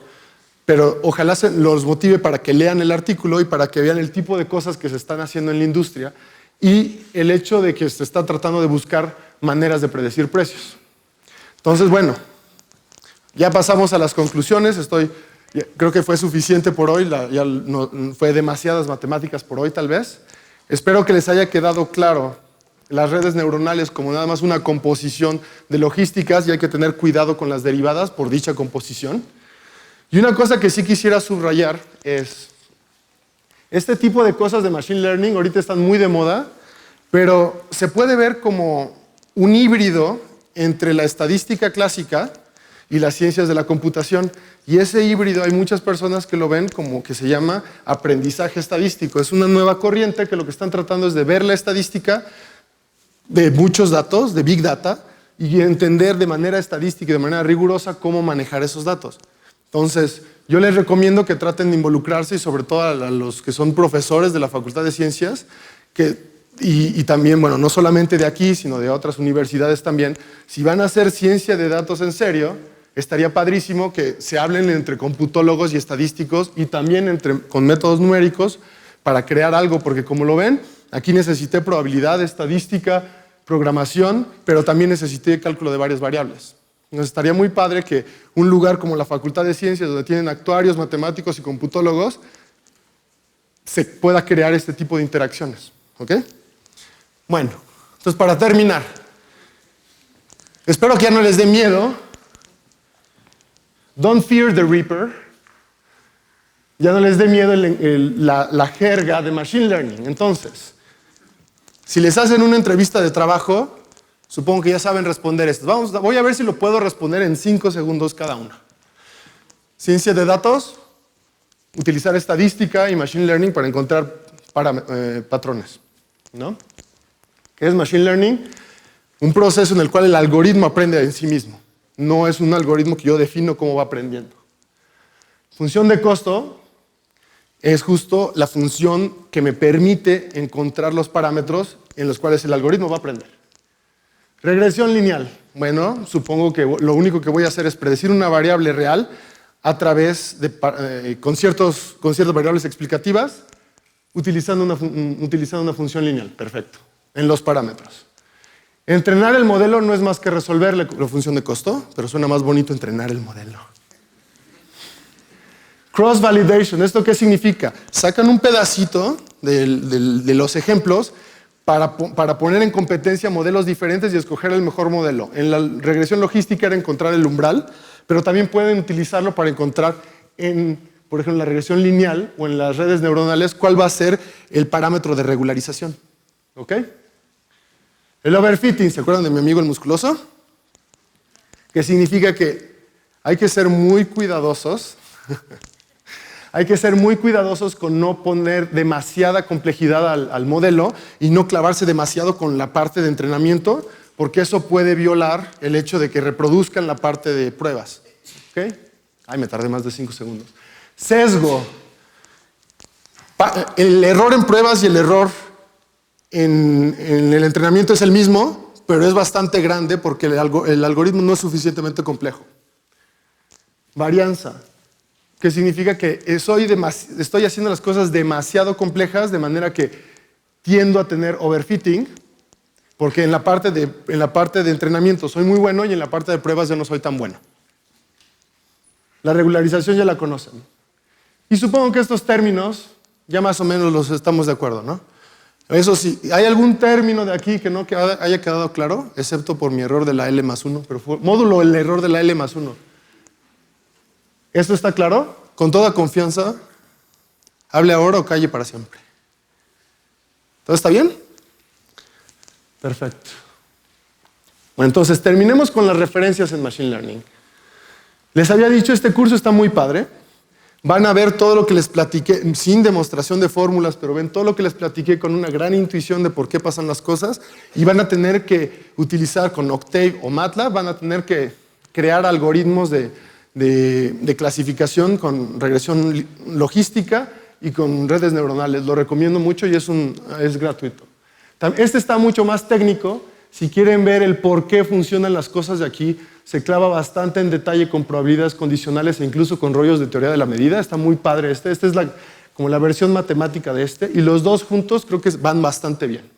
[SPEAKER 1] pero ojalá los motive para que lean el artículo y para que vean el tipo de cosas que se están haciendo en la industria y el hecho de que se está tratando de buscar maneras de predecir precios. Entonces, bueno, ya pasamos a las conclusiones. Creo que fue suficiente por hoy, fue demasiadas matemáticas por hoy tal vez. Espero que les haya quedado claro las redes neuronales como nada más una composición de logísticas y hay que tener cuidado con las derivadas por dicha composición. Y una cosa que sí quisiera subrayar es, este tipo de cosas de machine learning ahorita están muy de moda, pero se puede ver como un híbrido entre la estadística clásica y las ciencias de la computación. Y ese híbrido hay muchas personas que lo ven como que se llama aprendizaje estadístico. Es una nueva corriente que lo que están tratando es de ver la estadística de muchos datos, de Big Data, y entender de manera estadística y de manera rigurosa cómo manejar esos datos. Entonces, yo les recomiendo que traten de involucrarse, y sobre todo a los que son profesores de la Facultad de Ciencias, y también, bueno, no solamente de aquí, sino de otras universidades también. Si van a hacer ciencia de datos en serio, estaría padrísimo que se hablen entre computólogos y estadísticos y también con métodos numéricos para crear algo, porque como lo ven, aquí necesité probabilidad, estadística, programación, pero también necesité cálculo de varias variables. Entonces estaría muy padre que un lugar como la Facultad de Ciencias, donde tienen actuarios, matemáticos y computólogos, se pueda crear este tipo de interacciones. ¿Ok? Bueno, entonces para terminar, espero que ya no les dé miedo. Don't fear the Reaper. Ya no les dé miedo la jerga de Machine Learning. Entonces, si les hacen una entrevista de trabajo, supongo que ya saben responder esto. Voy a ver si lo puedo responder en 5 segundos cada una. Ciencia de datos, utilizar estadística y Machine Learning para encontrar patrones, ¿no? ¿Qué es Machine Learning? Un proceso en el cual el algoritmo aprende en sí mismo. No es un algoritmo que yo defino cómo va aprendiendo. Función de costo es justo la función que me permite encontrar los parámetros en los cuales el algoritmo va a aprender. Regresión lineal. Bueno, supongo que lo único que voy a hacer es predecir una variable real a través de, con ciertas variables explicativas, utilizando una función lineal. Perfecto. En los parámetros. Entrenar el modelo no es más que resolver la función de costo, pero suena más bonito entrenar el modelo. Cross-validation, ¿esto qué significa? Sacan un pedacito de los ejemplos para poner en competencia modelos diferentes y escoger el mejor modelo. En la regresión logística era encontrar el umbral, pero también pueden utilizarlo para encontrar por ejemplo, en la regresión lineal o en las redes neuronales, cuál va a ser el parámetro de regularización. ¿Ok? El overfitting, ¿se acuerdan de mi amigo el musculoso? Que significa que hay que ser muy cuidadosos. Hay que ser muy cuidadosos con no poner demasiada complejidad al modelo y no clavarse demasiado con la parte de entrenamiento, porque eso puede violar el hecho de que reproduzcan la parte de pruebas. ¿Ok? Ay, me tardé más de 5 segundos. Sesgo. El error en pruebas y el error en el entrenamiento es el mismo, pero es bastante grande porque el algoritmo no es suficientemente complejo. Varianza, que significa que estoy haciendo las cosas demasiado complejas, de manera que tiendo a tener overfitting, porque en la parte de entrenamiento soy muy bueno y en la parte de pruebas ya no soy tan bueno. La regularización ya la conocen. Y supongo que estos términos ya más o menos los estamos de acuerdo, ¿no? Eso sí, ¿hay algún término de aquí que no haya quedado claro? Excepto por mi error de la L+1, pero fue módulo el error de la L+1. ¿Esto está claro? Con toda confianza, hable ahora o calle para siempre. ¿Todo está bien? Perfecto. Bueno, entonces terminemos con las referencias en Machine Learning. Les había dicho, este curso está muy padre. Van a ver todo lo que les platiqué, sin demostración de fórmulas, pero ven todo lo que les platiqué con una gran intuición de por qué pasan las cosas, y van a tener que utilizar con Octave o MATLAB, van a tener que crear algoritmos de clasificación con regresión logística y con redes neuronales. Lo recomiendo mucho y es gratuito. Este está mucho más técnico. Si quieren ver el por qué funcionan las cosas de aquí, se clava bastante en detalle con probabilidades condicionales e incluso con rollos de teoría de la medida. Está muy padre este. Esta es como la versión matemática de este. Y los dos juntos creo que van bastante bien.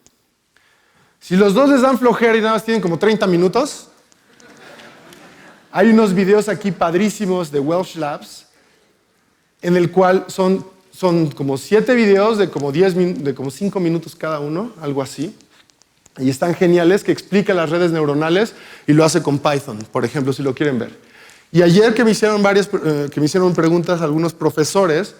[SPEAKER 1] Si los dos les dan flojera y nada más tienen como 30 minutos, hay unos videos aquí padrísimos de Welsh Labs, en el cual son como 7 videos de como 5 minutos cada uno, algo así. Y están geniales, que explica las redes neuronales y lo hace con Python, por ejemplo, si lo quieren ver. Y ayer que me hicieron preguntas algunos profesores,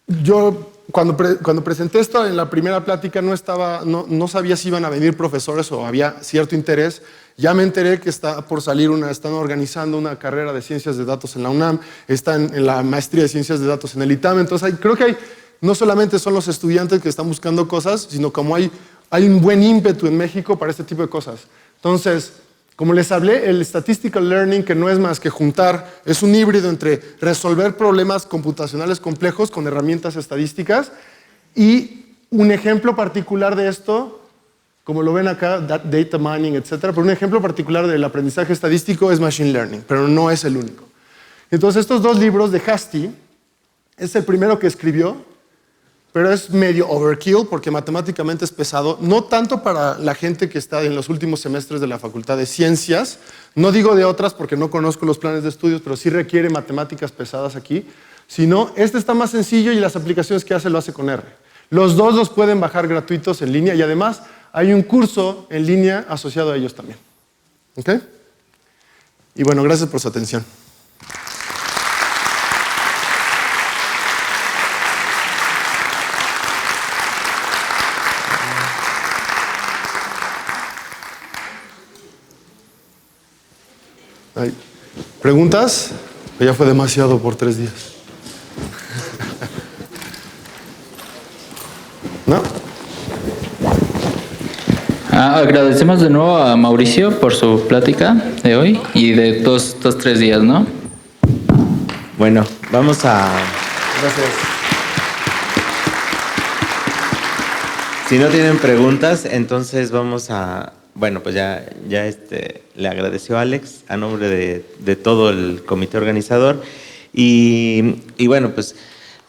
[SPEAKER 1] yo cuando presenté esto en la primera plática no sabía si iban a venir profesores o había cierto interés. Ya me enteré que están organizando una carrera de ciencias de datos en la UNAM, están en la maestría de ciencias de datos en el ITAM. Entonces creo que no solamente son los estudiantes que están buscando cosas, sino como hay un buen ímpetu en México para este tipo de cosas. Entonces, como les hablé, el Statistical Learning, que no es más que es un híbrido entre resolver problemas computacionales complejos con herramientas estadísticas, y un ejemplo particular de esto, como lo ven acá, data mining, etcétera, pero un ejemplo particular del aprendizaje estadístico es Machine Learning, pero no es el único. Entonces, estos dos libros de Hastie, es el primero que escribió, pero es medio overkill porque matemáticamente es pesado, no tanto para la gente que está en los últimos semestres de la Facultad de Ciencias, no digo de otras porque no conozco los planes de estudios, pero sí requiere matemáticas pesadas aquí, sino este está más sencillo y las aplicaciones que hace lo hace con R. Los dos los pueden bajar gratuitos en línea y además hay un curso en línea asociado a ellos también. ¿Ok? Y bueno, gracias por su atención. ¿Preguntas? Ya fue demasiado por 3 días. ¿No?
[SPEAKER 6] Agradecemos de nuevo a Mauricio por su plática de hoy y de todos estos 3 días, ¿no?
[SPEAKER 7] Bueno, vamos a...
[SPEAKER 1] Gracias.
[SPEAKER 7] Si no tienen preguntas, entonces vamos a... Bueno, pues ya le agradeció a Alex a nombre de todo el comité organizador y bueno, pues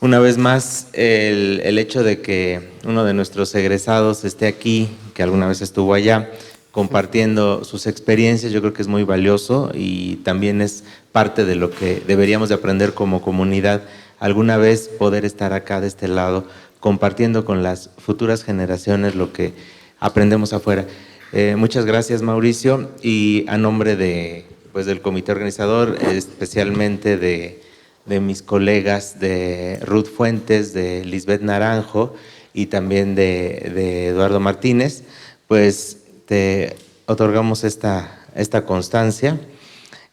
[SPEAKER 7] una vez más el hecho de que uno de nuestros egresados esté aquí, que alguna vez estuvo allá, compartiendo sus experiencias, yo creo que es muy valioso y también es parte de lo que deberíamos de aprender como comunidad, alguna vez poder estar acá de este lado, compartiendo con las futuras generaciones lo que aprendemos afuera. Muchas gracias, Mauricio, y a nombre del comité organizador, especialmente de mis colegas de Ruth Fuentes, de Lisbeth Naranjo y también de Eduardo Martínez, pues te otorgamos esta constancia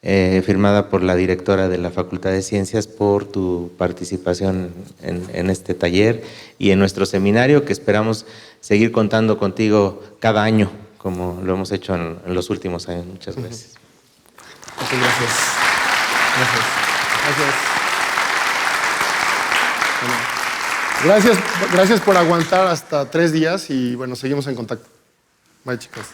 [SPEAKER 7] firmada por la directora de la Facultad de Ciencias por tu participación en este taller y en nuestro seminario, que esperamos seguir contando contigo cada año, como lo hemos hecho en los últimos años. Muchas gracias.
[SPEAKER 1] Muchas gracias. Gracias. Gracias por aguantar hasta 3 días y bueno, seguimos en contacto. Bye, chicos.